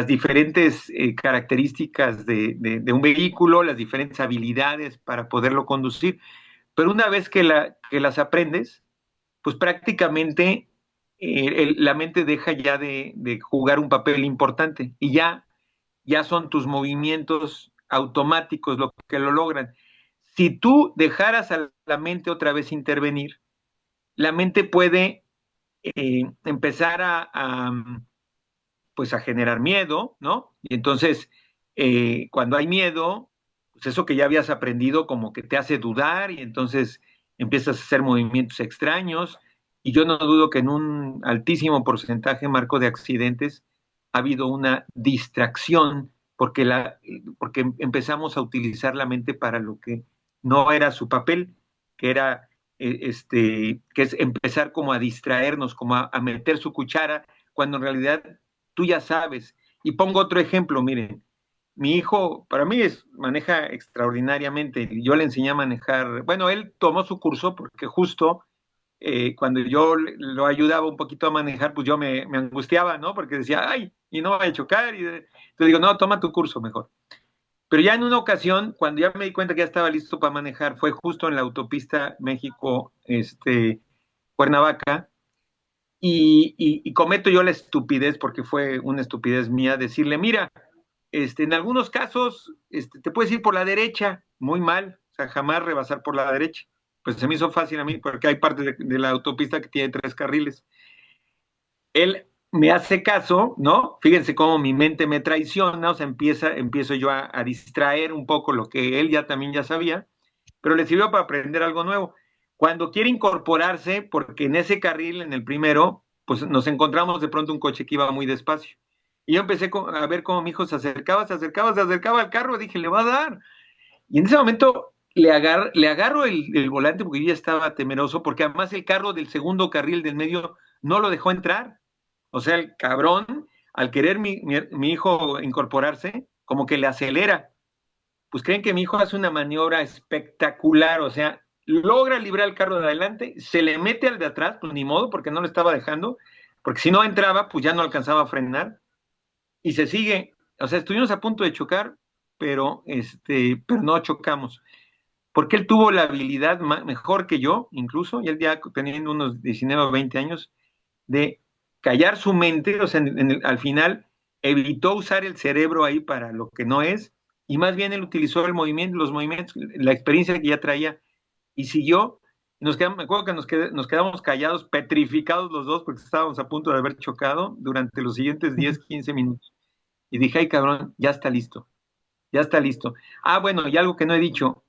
diferentes características de un vehículo, las diferentes habilidades para poderlo conducir. Pero una vez que las aprendes, pues prácticamente la mente deja ya de jugar un papel importante y ya son tus movimientos automáticos lo que lo logran. Si tú dejaras a la mente otra vez intervenir, la mente puede empezar pues a generar miedo, ¿no? Y entonces, cuando hay miedo, pues eso que ya habías aprendido como que te hace dudar y entonces empiezas a hacer movimientos extraños. Y yo no dudo que en un altísimo porcentaje, Marco, de accidentes ha habido una distracción porque empezamos a utilizar la mente para lo que no era su papel, que era que es empezar como a distraernos, como a meter su cuchara, cuando en realidad tú ya sabes. Y pongo otro ejemplo, miren, mi hijo, para mí maneja extraordinariamente. Yo le enseñé a manejar, bueno, él tomó su curso porque justo cuando yo lo ayudaba un poquito a manejar, pues yo me angustiaba, ¿no? Porque decía, ay, y no va a chocar. Entonces digo, no, toma tu curso mejor. Pero ya en una ocasión, cuando ya me di cuenta que ya estaba listo para manejar, fue justo en la autopista México, Cuernavaca, y cometo yo la estupidez, porque fue una estupidez mía, decirle, mira, en algunos casos te puedes ir por la derecha, muy mal, o sea, jamás rebasar por la derecha. Pues se me hizo fácil a mí, porque hay partes de la autopista que tiene 3 carriles. Él me hace caso, ¿no? Fíjense cómo mi mente me traiciona, o sea, empiezo yo a distraer un poco lo que él ya también ya sabía, pero le sirvió para aprender algo nuevo. Cuando quiere incorporarse, porque en ese carril, en el primero, pues nos encontramos de pronto un coche que iba muy despacio. Y yo empecé a ver cómo mi hijo se acercaba al carro, dije, le va a dar. Y en ese momento le agarro el volante porque yo ya estaba temeroso, porque además el carro del segundo carril del medio no lo dejó entrar. O sea, el cabrón, al querer mi hijo incorporarse, como que le acelera. Pues creen que mi hijo hace una maniobra espectacular, o sea, logra librar el carro de adelante, se le mete al de atrás, pues ni modo, porque no lo estaba dejando, porque si no entraba, pues ya no alcanzaba a frenar, y se sigue. O sea, estuvimos a punto de chocar, pero no chocamos, porque él tuvo la habilidad mejor que yo, incluso, y él ya teniendo unos 19 o 20 años, de callar su mente, o sea, al final evitó usar el cerebro ahí para lo que no es, y más bien él utilizó los movimientos, la experiencia que ya traía, y siguió. Me acuerdo que nos quedamos callados, petrificados los dos, porque estábamos a punto de haber chocado durante los siguientes 10, 15 minutos. Y dije, ay cabrón, ya está listo, ya está listo. Ah, bueno, y algo que no he dicho,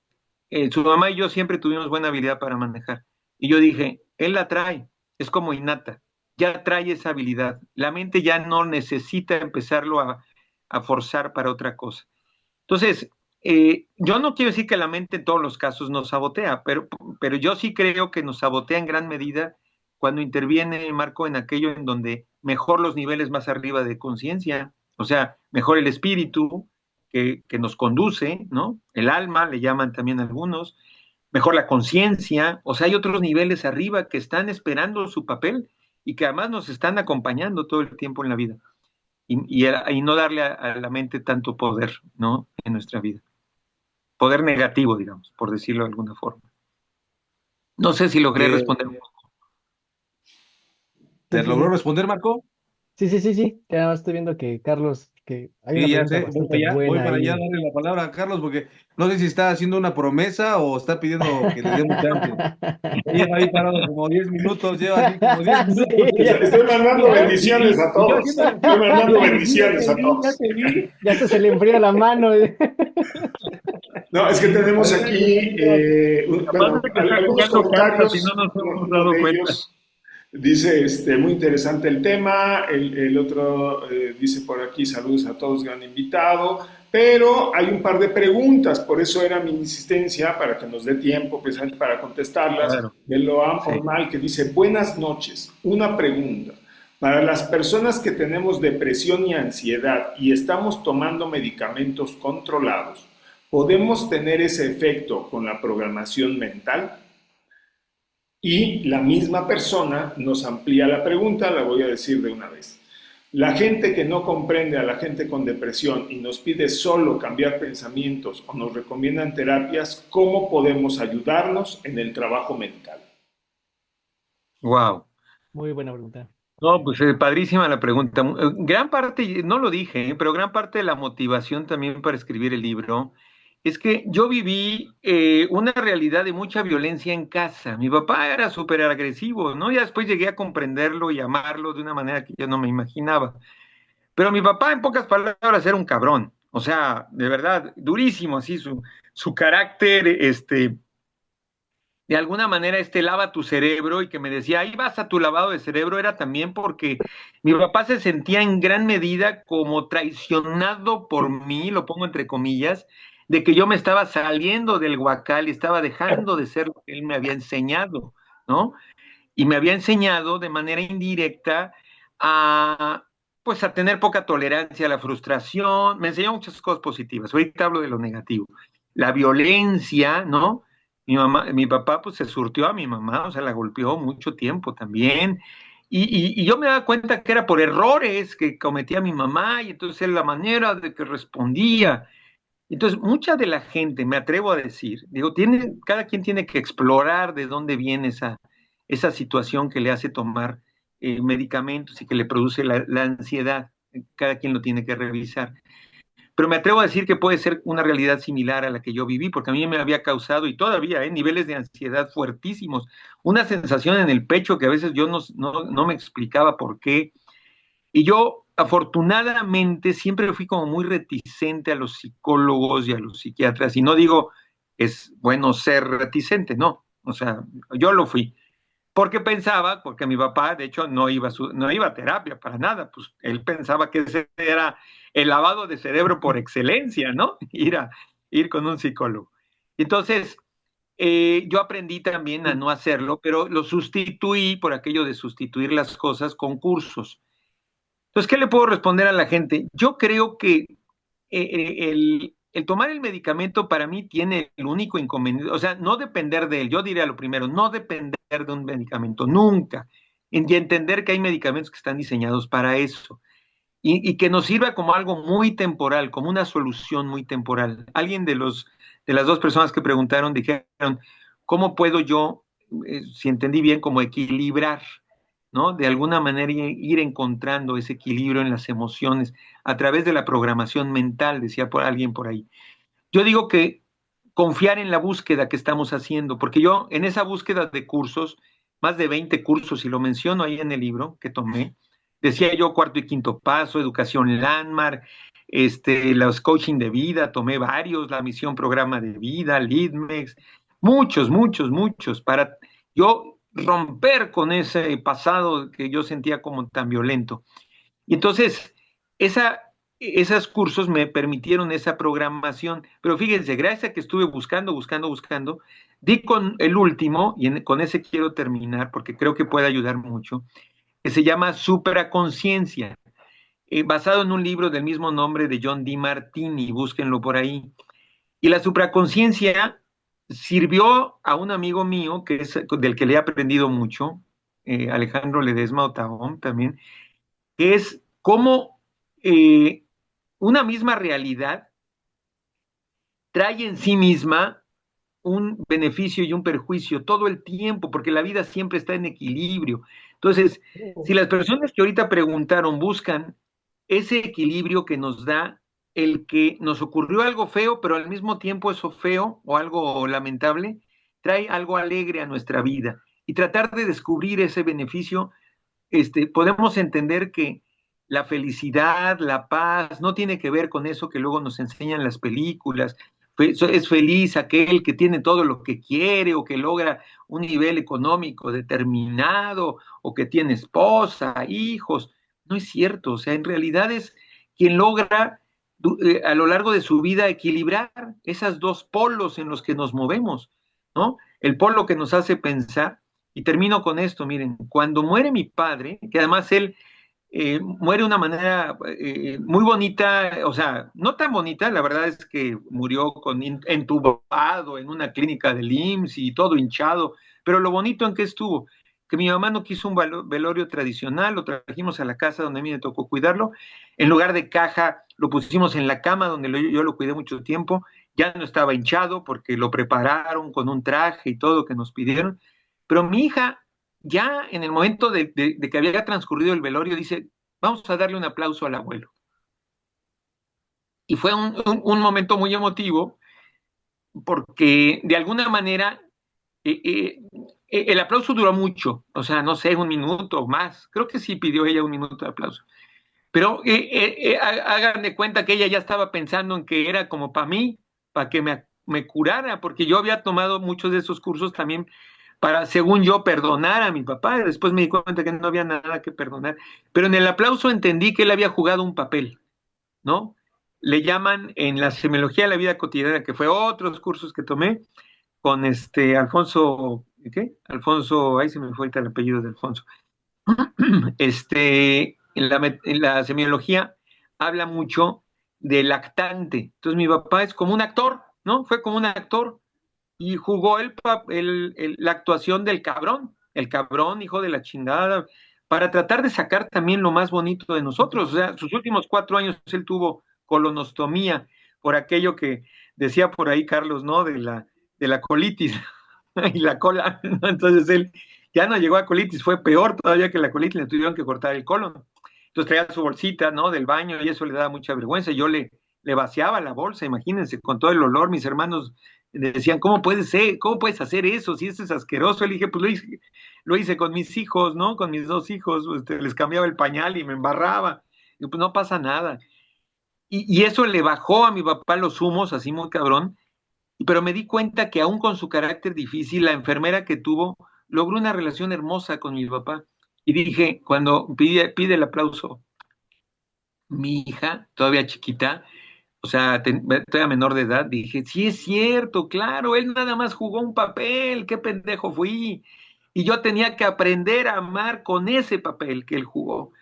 su mamá y yo siempre tuvimos buena habilidad para manejar. Y yo dije, él la trae, es como innata, ya trae esa habilidad. La mente ya no necesita empezarlo a forzar para otra cosa. Entonces, yo no quiero decir que la mente en todos los casos nos sabotea, pero yo sí creo que nos sabotea en gran medida cuando interviene, Marco, en aquello en donde mejor los niveles más arriba de conciencia, o sea, mejor el espíritu que nos conduce, ¿no? El alma, le llaman también algunos, mejor la conciencia, o sea, hay otros niveles arriba que están esperando su papel y que además nos están acompañando todo el tiempo en la vida y no darle a la mente tanto poder, ¿no? En nuestra vida. Poder negativo, digamos, por decirlo de alguna forma. No sé si logré responder. Sí, ¿Te sí, logró sí. responder, Marco? Sí, sí, sí, sí. Ya estoy viendo que Carlos que hay una Sí, ya pregunta sé, bastante voy buena para allá a ahí. darle la palabra a Carlos porque no sé si está haciendo una promesa o está pidiendo que le demos chance. Lleva ahí parado como 10 minutos, lleva así como 10 Sí, minutos. Estoy mandando ya, bendiciones a Y yo todos. haciéndole, Estoy mandando sí, ya bendiciones te a vi, ya todos. te vi. ya hasta se le enfría la mano. No, es que tenemos Adelante, aquí, Carlos. Capaz bueno, de que está algunos jugando cartas y no comentarios. nos Uno, hemos uno dado de cuenta. ellos dice, muy interesante el tema. El otro dice por aquí, saludos a todos, gran invitado. Pero hay un par de preguntas, por eso era mi insistencia, para que nos dé tiempo precisamente para contestarlas, Claro, de Loan sí. Ormal, que dice, buenas noches, una pregunta. Para las personas que tenemos depresión y ansiedad y estamos tomando medicamentos controlados, ¿podemos tener ese efecto con la programación mental? Y la misma persona nos amplía la pregunta, la voy a decir de una vez. La gente que no comprende a la gente con depresión y nos pide solo cambiar pensamientos o nos recomiendan terapias, ¿cómo podemos ayudarnos en el trabajo mental? Wow. Muy buena pregunta. No, pues padrísima la pregunta. Gran parte, no lo dije, pero gran parte de la motivación también para escribir el libro es que yo viví una realidad de mucha violencia en casa. Mi papá era súper agresivo, ¿no? Ya después llegué a comprenderlo y amarlo de una manera que yo no me imaginaba. Pero mi papá, en pocas palabras, era un cabrón. O sea, de verdad, durísimo, así, su carácter, de alguna manera lava tu cerebro y que me decía, ahí vas a tu lavado de cerebro, era también porque mi papá se sentía en gran medida como traicionado por mí, lo pongo entre comillas, de que yo me estaba saliendo del huacal y estaba dejando de ser lo que él me había enseñado, ¿no? Y me había enseñado de manera indirecta a, pues, a tener poca tolerancia a la frustración, me enseñó muchas cosas positivas, ahorita hablo de lo negativo, la violencia, ¿no? Mi papá pues se surtió a mi mamá, o sea, la golpeó mucho tiempo también, y yo me daba cuenta que era por errores que cometía mi mamá, y entonces la manera de que respondía. Entonces, mucha de la gente, me atrevo a decir, digo, cada quien tiene que explorar de dónde viene esa situación que le hace tomar medicamentos y que le produce la ansiedad. Cada quien lo tiene que revisar. Pero me atrevo a decir que puede ser una realidad similar a la que yo viví, porque a mí me había causado, y todavía, niveles de ansiedad fuertísimos, una sensación en el pecho que a veces yo no me explicaba por qué. Y yo, afortunadamente, siempre fui como muy reticente a los psicólogos y a los psiquiatras. Y no digo es bueno ser reticente, no. O sea, yo lo fui. Porque pensaba, porque mi papá, de hecho, no iba a terapia para nada. Pues él pensaba que ese era el lavado de cerebro por excelencia, ¿no? Ir con un psicólogo. Entonces, yo aprendí también a no hacerlo, pero lo sustituí por aquello de sustituir las cosas con cursos. Entonces, ¿qué le puedo responder a la gente? Yo creo que el tomar el medicamento para mí tiene el único inconveniente, o sea, no depender de él, yo diría lo primero, no depender de un medicamento, nunca, y entender que hay medicamentos que están diseñados para eso, y que nos sirva como algo muy temporal, como una solución muy temporal. Alguien de las dos personas que preguntaron dijeron, ¿cómo puedo yo, si entendí bien, como equilibrar? ¿No? De alguna manera ir encontrando ese equilibrio en las emociones a través de la programación mental, decía por alguien por ahí. Yo digo que confiar en la búsqueda que estamos haciendo, porque yo en esa búsqueda de cursos, más de 20 cursos, y lo menciono ahí en el libro que tomé, decía yo cuarto y quinto paso, educación Landmark, los coaching de vida, tomé varios, la misión programa de vida, Leadmex, muchos, muchos, muchos, para yo romper con ese pasado que yo sentía como tan violento. Y entonces, esa, esos cursos me permitieron esa programación, pero fíjense, gracias a que estuve buscando, di con el último, y con ese quiero terminar porque creo que puede ayudar mucho, que se llama Supraconciencia, basado en un libro del mismo nombre de John D. Martini, búsquenlo por ahí. Y la supraconciencia sirvió a un amigo mío, que es del que le he aprendido mucho, Alejandro Ledesma Otaón también, que es cómo una misma realidad trae en sí misma un beneficio y un perjuicio todo el tiempo, porque la vida siempre está en equilibrio. Entonces, si las personas que ahorita preguntaron buscan ese equilibrio que nos da el que nos ocurrió algo feo, pero al mismo tiempo eso feo o algo lamentable trae algo alegre a nuestra vida. Y tratar de descubrir ese beneficio, podemos entender que la felicidad, la paz, no tiene que ver con eso que luego nos enseñan las películas. Es feliz aquel que tiene todo lo que quiere o que logra un nivel económico determinado o que tiene esposa, hijos. No es cierto, o sea, en realidad es quien logra a lo largo de su vida equilibrar esas dos polos en los que nos movemos, ¿no? El polo que nos hace pensar, y termino con esto, miren, cuando muere mi padre, que además él muere de una manera muy bonita, o sea, no tan bonita, la verdad es que murió entubado en una clínica del IMSS y todo hinchado, pero lo bonito en que estuvo, que mi mamá no quiso un velorio tradicional, lo trajimos a la casa donde a mí me tocó cuidarlo, en lugar de caja lo pusimos en la cama donde yo lo cuidé mucho tiempo, ya no estaba hinchado porque lo prepararon con un traje y todo que nos pidieron, pero mi hija ya en el momento de que había transcurrido el velorio, dice, vamos a darle un aplauso al abuelo. Y fue un momento muy emotivo porque de alguna manera el aplauso duró mucho, o sea, no sé, un minuto o más. Creo que sí pidió ella un minuto de aplauso. Pero hagan de cuenta que ella ya estaba pensando en que era como para mí, para que me curara, porque yo había tomado muchos de esos cursos también para, según yo, perdonar a mi papá. Después me di cuenta que no había nada que perdonar. Pero en el aplauso entendí que él había jugado un papel, ¿no? Le llaman en la semiología de la vida cotidiana, que fue otros cursos que tomé con Alfonso, Alfonso, ahí se me fue el apellido de Alfonso. En la semiología habla mucho del actante. Entonces mi papá es como un actor, ¿no? Fue como un actor y jugó la actuación del cabrón, el cabrón, hijo de la chingada, para tratar de sacar también lo más bonito de nosotros. O sea, sus últimos 4 años él tuvo colonostomía por aquello que decía por ahí Carlos, ¿no? De la colitis y la cola. Entonces él ya no llegó a colitis, fue peor todavía que la colitis, le tuvieron que cortar el colon. Entonces traía su bolsita, ¿no? Del baño y eso le daba mucha vergüenza. Yo le vaciaba la bolsa, imagínense, con todo el olor. Mis hermanos decían, ¿cómo puede ser? ¿Cómo puedes hacer eso? Si eso es asqueroso. Le dije, pues lo hice con mis hijos, ¿no? Con mis 2 hijos, les cambiaba el pañal y me embarraba. Y pues no pasa nada. Y eso le bajó a mi papá los humos, así muy cabrón, pero me di cuenta que aún con su carácter difícil, la enfermera que tuvo logró una relación hermosa con mi papá. Y dije, cuando pide el aplauso, mi hija, todavía chiquita, o sea, todavía menor de edad, dije, sí es cierto, claro, él nada más jugó un papel, qué pendejo fui. Y yo tenía que aprender a amar con ese papel que él jugó.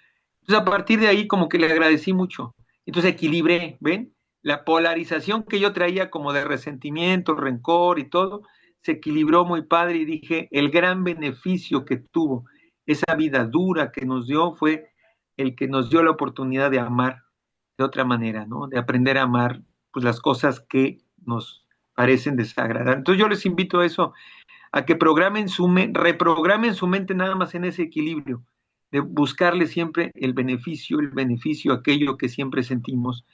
Entonces, a partir de ahí, como que le agradecí mucho. Entonces, equilibré, ¿ven? La polarización que yo traía como de resentimiento, rencor y todo, se equilibró muy padre y dije, el gran beneficio que tuvo esa vida dura que nos dio fue el que nos dio la oportunidad de amar de otra manera, ¿no? De aprender a amar pues las cosas que nos parecen desagradables. Entonces yo les invito a eso, a que reprogramen su mente nada más en ese equilibrio, de buscarle siempre el beneficio, aquello que siempre sentimos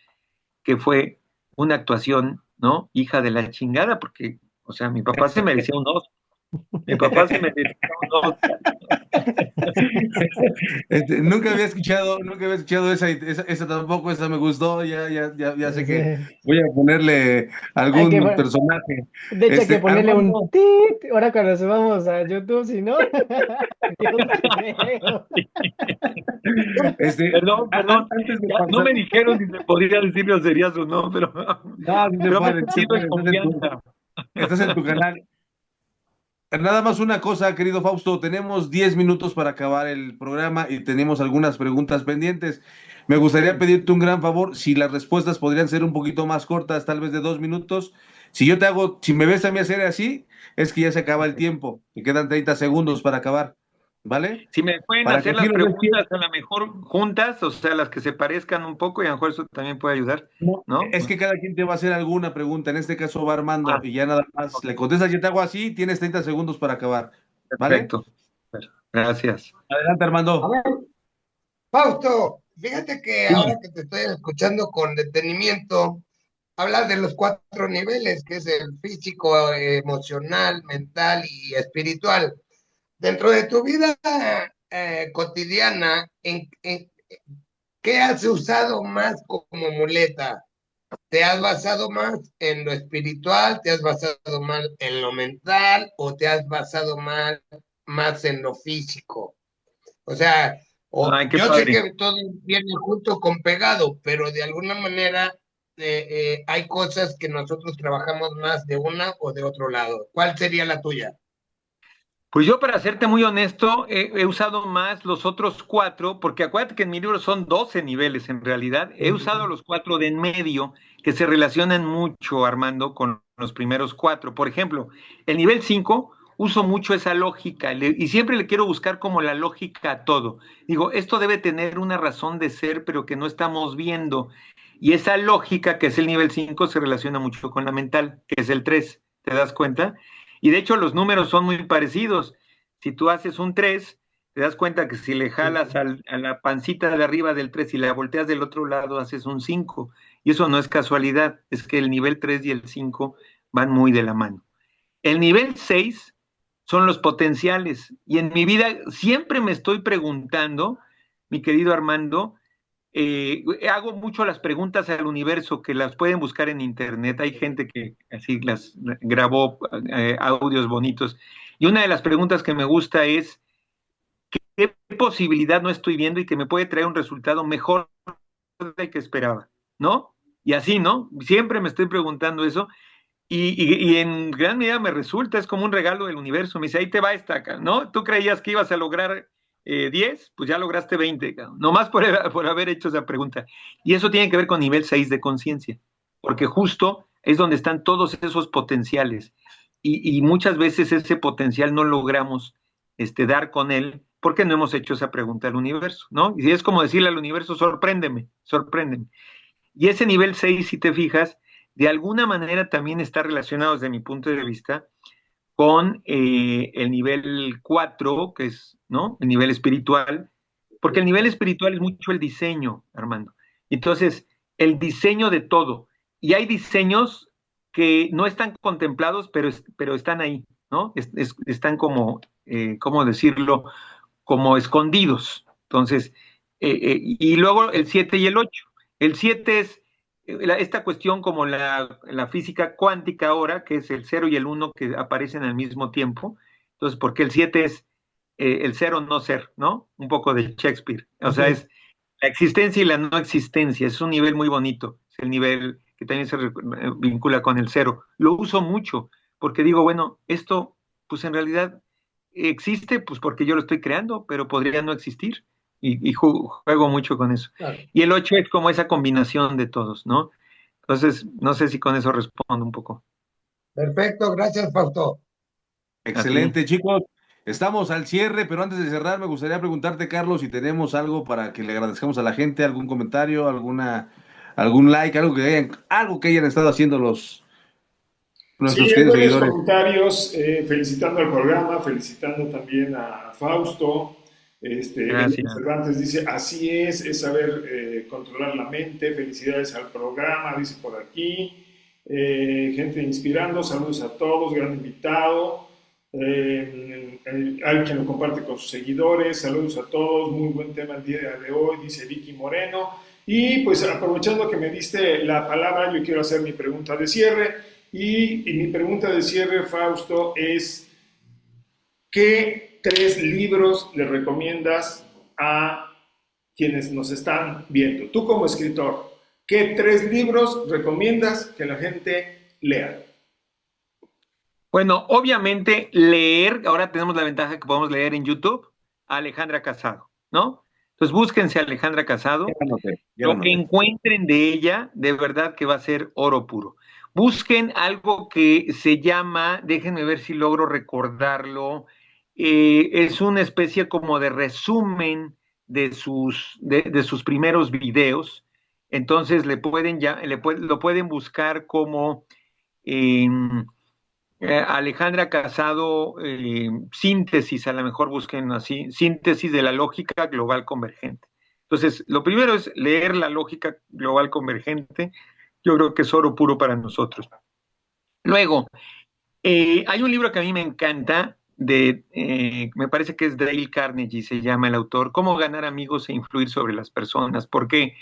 que fue una actuación, ¿no? Hija de la chingada, porque, o sea, mi papá se merecía un Oscar. Mi papá se merecía un Oscar. Nunca había escuchado esa tampoco, esa me gustó, ya sé que voy a ponerle Hay que, algún personaje. de hecho, hay que ponerle un Armando, tit. Ahora cuando subamos a YouTube, si no, Dios mío. Perdón, antes de no pasar, me dijeron si se podía decir groserías o no, pero, no, sí se pero me he puede, sí se sentido en puede, confianza. estás en tu canal. Nada más una cosa, querido Fausto, tenemos 10 minutos para acabar el programa y tenemos algunas preguntas pendientes. Me gustaría pedirte un gran favor, si las respuestas podrían ser un poquito más cortas, tal vez de 2 minutos. Si me ves a mí hacer así, es que ya se acaba el tiempo, te quedan 30 segundos para acabar, ¿vale? Si me pueden Para que hacer aquí las lo ves preguntas a lo mejor juntas, o sea, las que se parezcan un poco, y a lo mejor eso también puede ayudar, no, ¿no? es que cada quien te va a hacer alguna pregunta, en este caso va Armando, Ah, y ya nada más ok, le contestas, yo te hago así, tienes 30 segundos para acabar, ¿vale? perfecto. Gracias. Adelante, A Armando. ver, Fausto, Fíjate que ahora que te estoy escuchando con detenimiento, hablas de los 4 niveles, que es el físico, emocional, mental y espiritual. Dentro de tu vida cotidiana, ¿qué has usado más como muleta? ¿Te has basado más en lo espiritual, te has basado más en lo mental o te has basado más en lo físico? O sea, Ay, qué yo sé padre. que todo viene junto con pegado, pero de alguna manera hay cosas que nosotros trabajamos más de una o de otro lado. ¿Cuál sería la tuya? Pues yo, para serte muy honesto, he usado más los otros cuatro, porque acuérdate que en mi libro son 12 niveles en realidad. He usado los cuatro de en medio, que se relacionan mucho, Armando, con los primeros cuatro. Por ejemplo, el nivel 5 uso mucho esa lógica y siempre le quiero buscar como la lógica a todo. Digo, esto debe tener una razón de ser, pero que no estamos viendo. Y esa lógica, que es el nivel 5, se relaciona mucho con la mental, que es el 3. ¿Te das cuenta? Y de hecho los números son muy parecidos. Si tú haces un 3, te das cuenta que si le jalas a la pancita de arriba del 3 y la volteas del otro lado, haces un 5. Y eso no es casualidad, es que el nivel 3 y el 5 van muy de la mano. El nivel 6 son los potenciales. Y en mi vida siempre me estoy preguntando, mi querido Armando, hago mucho las preguntas al universo, que las pueden buscar en internet. Hay gente que así las grabó, audios bonitos. Y una de las preguntas que me gusta es, ¿qué posibilidad no estoy viendo y que me puede traer un resultado mejor del que esperaba? ¿No? Y así, ¿no? Siempre me estoy preguntando eso. Y en gran medida me resulta, es como un regalo del universo. Me dice, ahí te va esta, ¿no? Tú creías que ibas a lograr 10, pues ya lograste 20, nomás por haber hecho esa pregunta. Y eso tiene que ver con nivel 6 de conciencia, porque justo es donde están todos esos potenciales. Y muchas veces ese potencial no logramos dar con él porque no hemos hecho esa pregunta al universo, ¿no? Y es como decirle al universo, sorpréndeme, sorpréndeme. Y ese nivel 6, si te fijas, de alguna manera también está relacionado desde mi punto de vista con el nivel 4, que es, ¿no?, el nivel espiritual, porque el nivel espiritual es mucho el diseño, Armando. Entonces, el diseño de todo. Y hay diseños que no están contemplados, pero están ahí, ¿no? Están como, ¿cómo decirlo? Como escondidos. Entonces, y luego el 7 y el 8. El 7 es esta cuestión como la física cuántica ahora, que es el 0 y el 1 que aparecen al mismo tiempo. Entonces, porque el 7 es el cero no ser, ¿no? Un poco de Shakespeare. O sea, es la existencia y la no existencia. Es un nivel muy bonito. Es el nivel que también se vincula con el cero. Lo uso mucho porque digo, bueno, esto, pues en realidad existe, pues porque yo lo estoy creando, pero podría no existir. Y juego mucho con eso. Claro. Y el 8 es como esa combinación de todos, ¿no? Entonces, no sé si con eso respondo un poco. Perfecto, gracias, Fausto. A ti. Excelente, chicos. Estamos al cierre, pero antes de cerrar, me gustaría preguntarte, Carlos, si tenemos algo para que le agradezcamos a la gente, algún comentario, algún like, algo que hayan estado haciendo Sí, nuestros hay queridos varios seguidores. comentarios felicitando al programa, felicitando también a Fausto. Elena Gracias. Cervantes dice, así es saber controlar la mente, felicidades al programa, dice por aquí. Gente inspirando, saludos a todos, gran invitado. Hay quien lo comparte con sus seguidores, saludos a todos, muy buen tema el día de hoy, dice Vicky Moreno. Y pues aprovechando que me diste la palabra, yo quiero hacer mi pregunta de cierre. Y mi pregunta de cierre, Fausto, es, ¿qué 3 libros le recomiendas a quienes nos están viendo? Tú como escritor, ¿qué 3 libros recomiendas que la gente lea? Bueno, obviamente leer, ahora tenemos la ventaja que podemos leer en YouTube a Alejandra Casado, ¿no? Entonces búsquense a Alejandra Ya Casado, lo anoté, ya lo lo que anoté. encuentren de ella, de verdad que va a ser oro puro. Busquen algo que se llama, déjenme ver si logro recordarlo, es una especie como de resumen de sus primeros videos. Entonces lo pueden buscar como eh, Alejandra Casado, síntesis, a lo mejor busquen así, síntesis de la lógica global convergente. Entonces, lo primero es leer la lógica global convergente. Yo creo que es oro puro para nosotros. Luego, hay un libro que a mí me encanta, me parece que es Dale Carnegie, se llama el autor, Cómo ganar amigos e influir sobre las personas, porque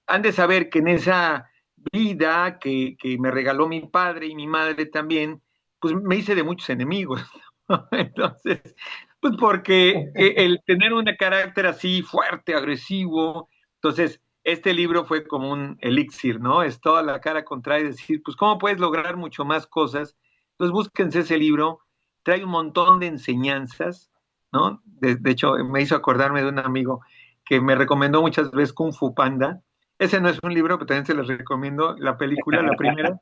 han de saber que en esa vida que me regaló mi padre y mi madre también, pues me hice de muchos enemigos. Entonces, pues porque el tener un carácter así fuerte, agresivo, entonces este libro fue como un elixir, ¿no? Es toda la cara contraria, decir, pues cómo puedes lograr mucho más cosas. Entonces búsquense ese libro, trae un montón de enseñanzas, ¿no? De hecho, me hizo acordarme de un amigo que me recomendó muchas veces Kung Fu Panda. Ese no es un libro, pero también se los recomiendo, la película, la primera,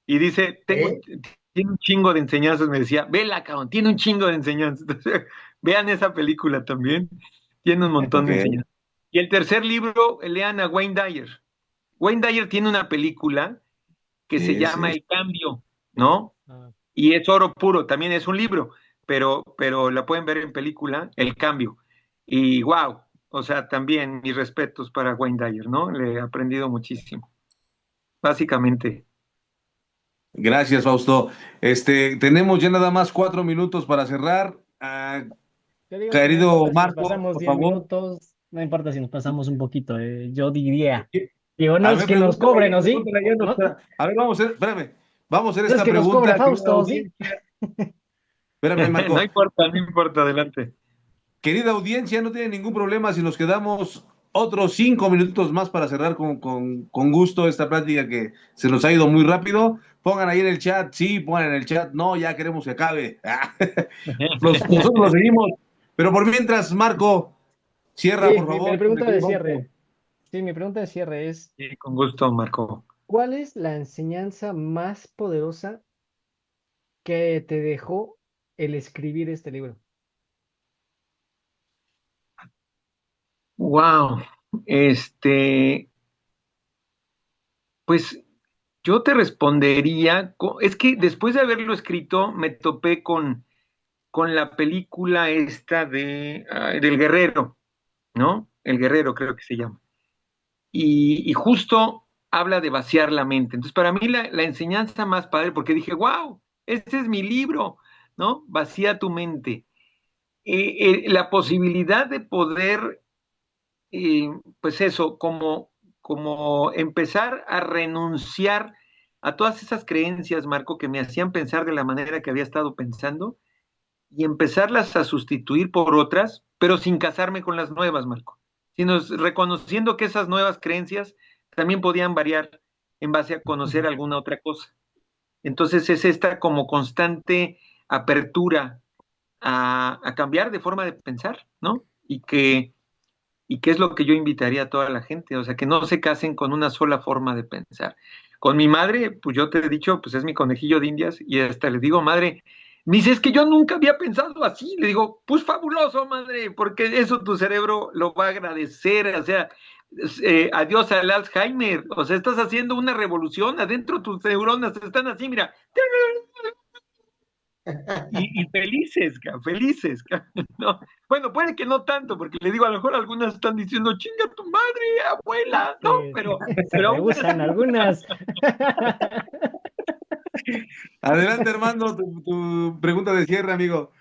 y dice, tiene un chingo de enseñanzas, me decía, vela, cabrón, tiene un chingo de enseñanzas. Entonces, vean esa película también, tiene un montón de Ok. enseñanzas. Y el tercer libro, lean a Wayne Dyer. Wayne Dyer tiene una película que se Sí, llama sí. El Cambio, ¿no? Ah, Y es oro puro, también es un libro, pero la pueden ver en película, El Cambio. Y wow, o sea, también mis respetos para Wayne Dyer, ¿no? Le he aprendido muchísimo, básicamente. Gracias, Fausto. Tenemos ya nada más 4 minutos para cerrar. yo digo que no Querido importa si nos Marco, pasamos por 10 favor. minutos, no importa si nos pasamos un poquito, yo diría. Digo, no A es ver, que nos cobren, ¿o sí? pregúntale ya No, A ver, vamos a hacer, espérame, vamos a hacer no es esta que nos cobre pregunta, querida Fausto, ¿sí? audiencia. Espérame, No Marco. importa, no importa, adelante. Querida audiencia, no tiene ningún problema si nos quedamos otros 5 minutos más para cerrar con gusto esta plática que se nos ha ido muy rápido. Pongan ahí en el chat, sí, pongan en el chat, no, ya queremos que acabe. Nosotros lo seguimos. Pero por mientras, Marco, cierra, Sí, por mi favor, con el pregunta de querido Fausto. cierre. Sí, mi pregunta de cierre es, Sí, con gusto, Marco. ¿cuál es la enseñanza más poderosa que te dejó el escribir este libro? Wow, este, pues yo te respondería, es que después de haberlo escrito, me topé con la película esta del Guerrero, ¿no? El Guerrero creo que se llama. Y justo habla de vaciar la mente. Entonces, para mí la enseñanza más padre, porque dije, wow, este es mi libro, ¿no? Vacía tu mente. La posibilidad de poder, eh, pues eso, como empezar a renunciar a todas esas creencias, Marco, que me hacían pensar de la manera que había estado pensando y empezarlas a sustituir por otras, pero sin casarme con las nuevas, Marco, sino reconociendo que esas nuevas creencias también podían variar en base a conocer alguna otra cosa. Entonces es esta como constante apertura a cambiar de forma de pensar, ¿no? Y que es lo que yo invitaría a toda la gente, o sea, que no se casen con una sola forma de pensar. Con mi madre, pues yo te he dicho, pues es mi conejillo de Indias, y hasta le digo, madre, me dice, es que yo nunca había pensado así. Le digo, pues fabuloso, madre, porque eso tu cerebro lo va a agradecer, o sea, adiós al Alzheimer, o sea, estás haciendo una revolución, adentro tus neuronas están así, mira, y felices, felices, ¿no? Bueno, puede que no tanto, porque le digo, a lo mejor algunas están diciendo, chinga tu madre, abuela, ¿no? Sí, se Pero aún rehusan así, algunas. Adelante, Armando, tu pregunta de cierre, amigo.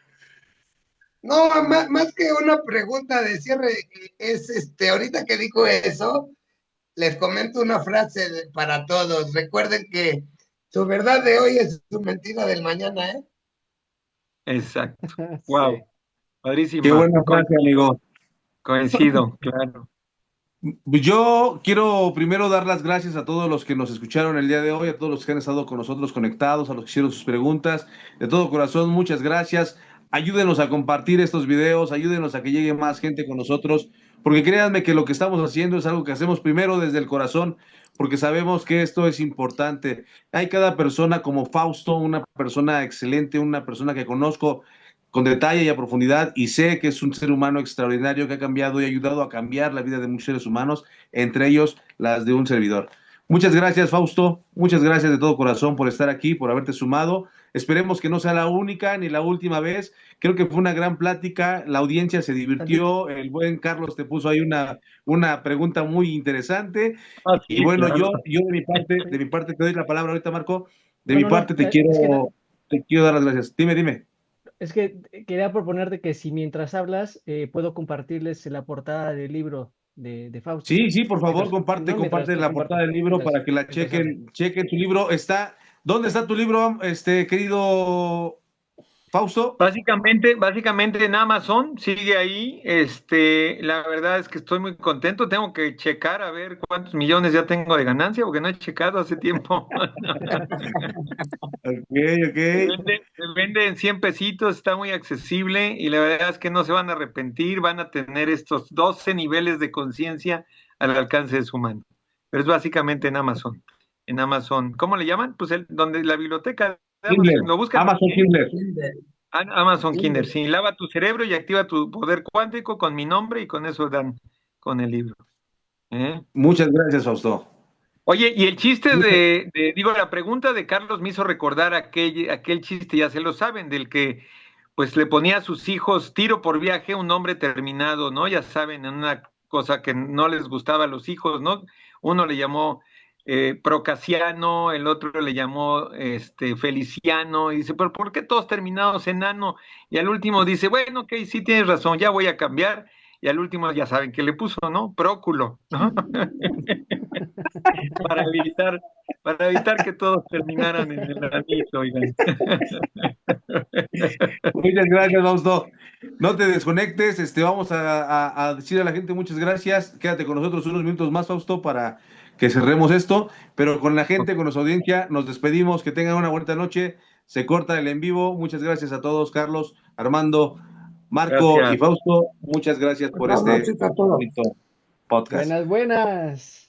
No, más que una pregunta de cierre, es ahorita que dijo eso, les comento una frase para todos. Recuerden que su verdad de hoy es su mentira del mañana, ¿eh? exacto, Sí. wow, Qué padrísima, buena frase, amigo. coincido, claro. Yo quiero primero dar las gracias a todos los que nos escucharon el día de hoy, a todos los que han estado con nosotros conectados, a los que hicieron sus preguntas. De todo corazón, muchas gracias. Ayúdenos a compartir estos videos, ayúdenos a que llegue más gente con nosotros, porque créanme que lo que estamos haciendo es algo que hacemos primero desde el corazón, porque sabemos que esto es importante. Hay cada persona como Fausto, una persona excelente, una persona que conozco con detalle y a profundidad, y sé que es un ser humano extraordinario que ha cambiado y ha ayudado a cambiar la vida de muchos seres humanos, entre ellos las de un servidor. Muchas gracias, Fausto. Muchas gracias de todo corazón por estar aquí, por haberte sumado. Esperemos que no sea la única ni la última vez. Creo que fue una gran plática. La audiencia se Tantito. divirtió. El buen Carlos te puso ahí una pregunta muy interesante. Ah, Y sí, bueno, claro. yo de mi parte te doy la palabra ahorita, Marco. De No, mi no, no. parte te quiero dar las gracias. Dime, dime. Es que quería proponerte que si mientras hablas puedo compartirles la portada del libro de Fausto. Sí, sí, por favor, No, mientras comparte tú la portada del libro para que la mientras hablo. chequen tu libro. ¿Dónde está tu libro, querido Fausto? Básicamente en Amazon sigue ahí. La verdad es que estoy muy contento. Tengo que checar a ver cuántos millones ya tengo de ganancia, porque no he checado hace tiempo. Ok, ok. Se vende en 100 pesitos, está muy accesible y la verdad es que no se van a arrepentir, van a tener estos 12 niveles de conciencia al alcance de su mano. Pero es básicamente en Amazon. En Amazon, ¿cómo le llaman? Pues donde la biblioteca de Kindle, Amazon, lo buscan así, Amazon ¿eh? Kindle. Amazon Kindle, sí, lava tu cerebro y activa tu poder cuántico con mi nombre y con eso dan con el libro. ¿Eh? Muchas gracias, Fausto. Oye, y el chiste digo, la pregunta de Carlos me hizo recordar aquel chiste, ya se lo saben, del que pues le ponía a sus hijos tiro por viaje un nombre terminado, ¿no? Ya saben, en una cosa que no les gustaba a los hijos, ¿no? Uno le llamó Procasiano, el otro le llamó Feliciano, y dice, pero ¿por qué todos terminados en ano? Y al último dice, bueno, ok, sí tienes razón, ya voy a cambiar, y al último ya saben qué le puso, ¿no? Próculo, ¿no? para evitar, para evitar que todos terminaran en el anito, oigan. Muchas gracias, Fausto. No te desconectes, vamos a decir a la gente muchas gracias. Quédate con nosotros unos minutos más, Fausto, para que cerremos esto. Pero con la gente, con nuestra audiencia, nos despedimos. Que tengan una buena noche. Se corta el en vivo. Muchas gracias a todos, Carlos, Armando, Marco y Gracias. Fausto. Muchas gracias por Buenas este noches a todos. bonito podcast. Buenas, buenas.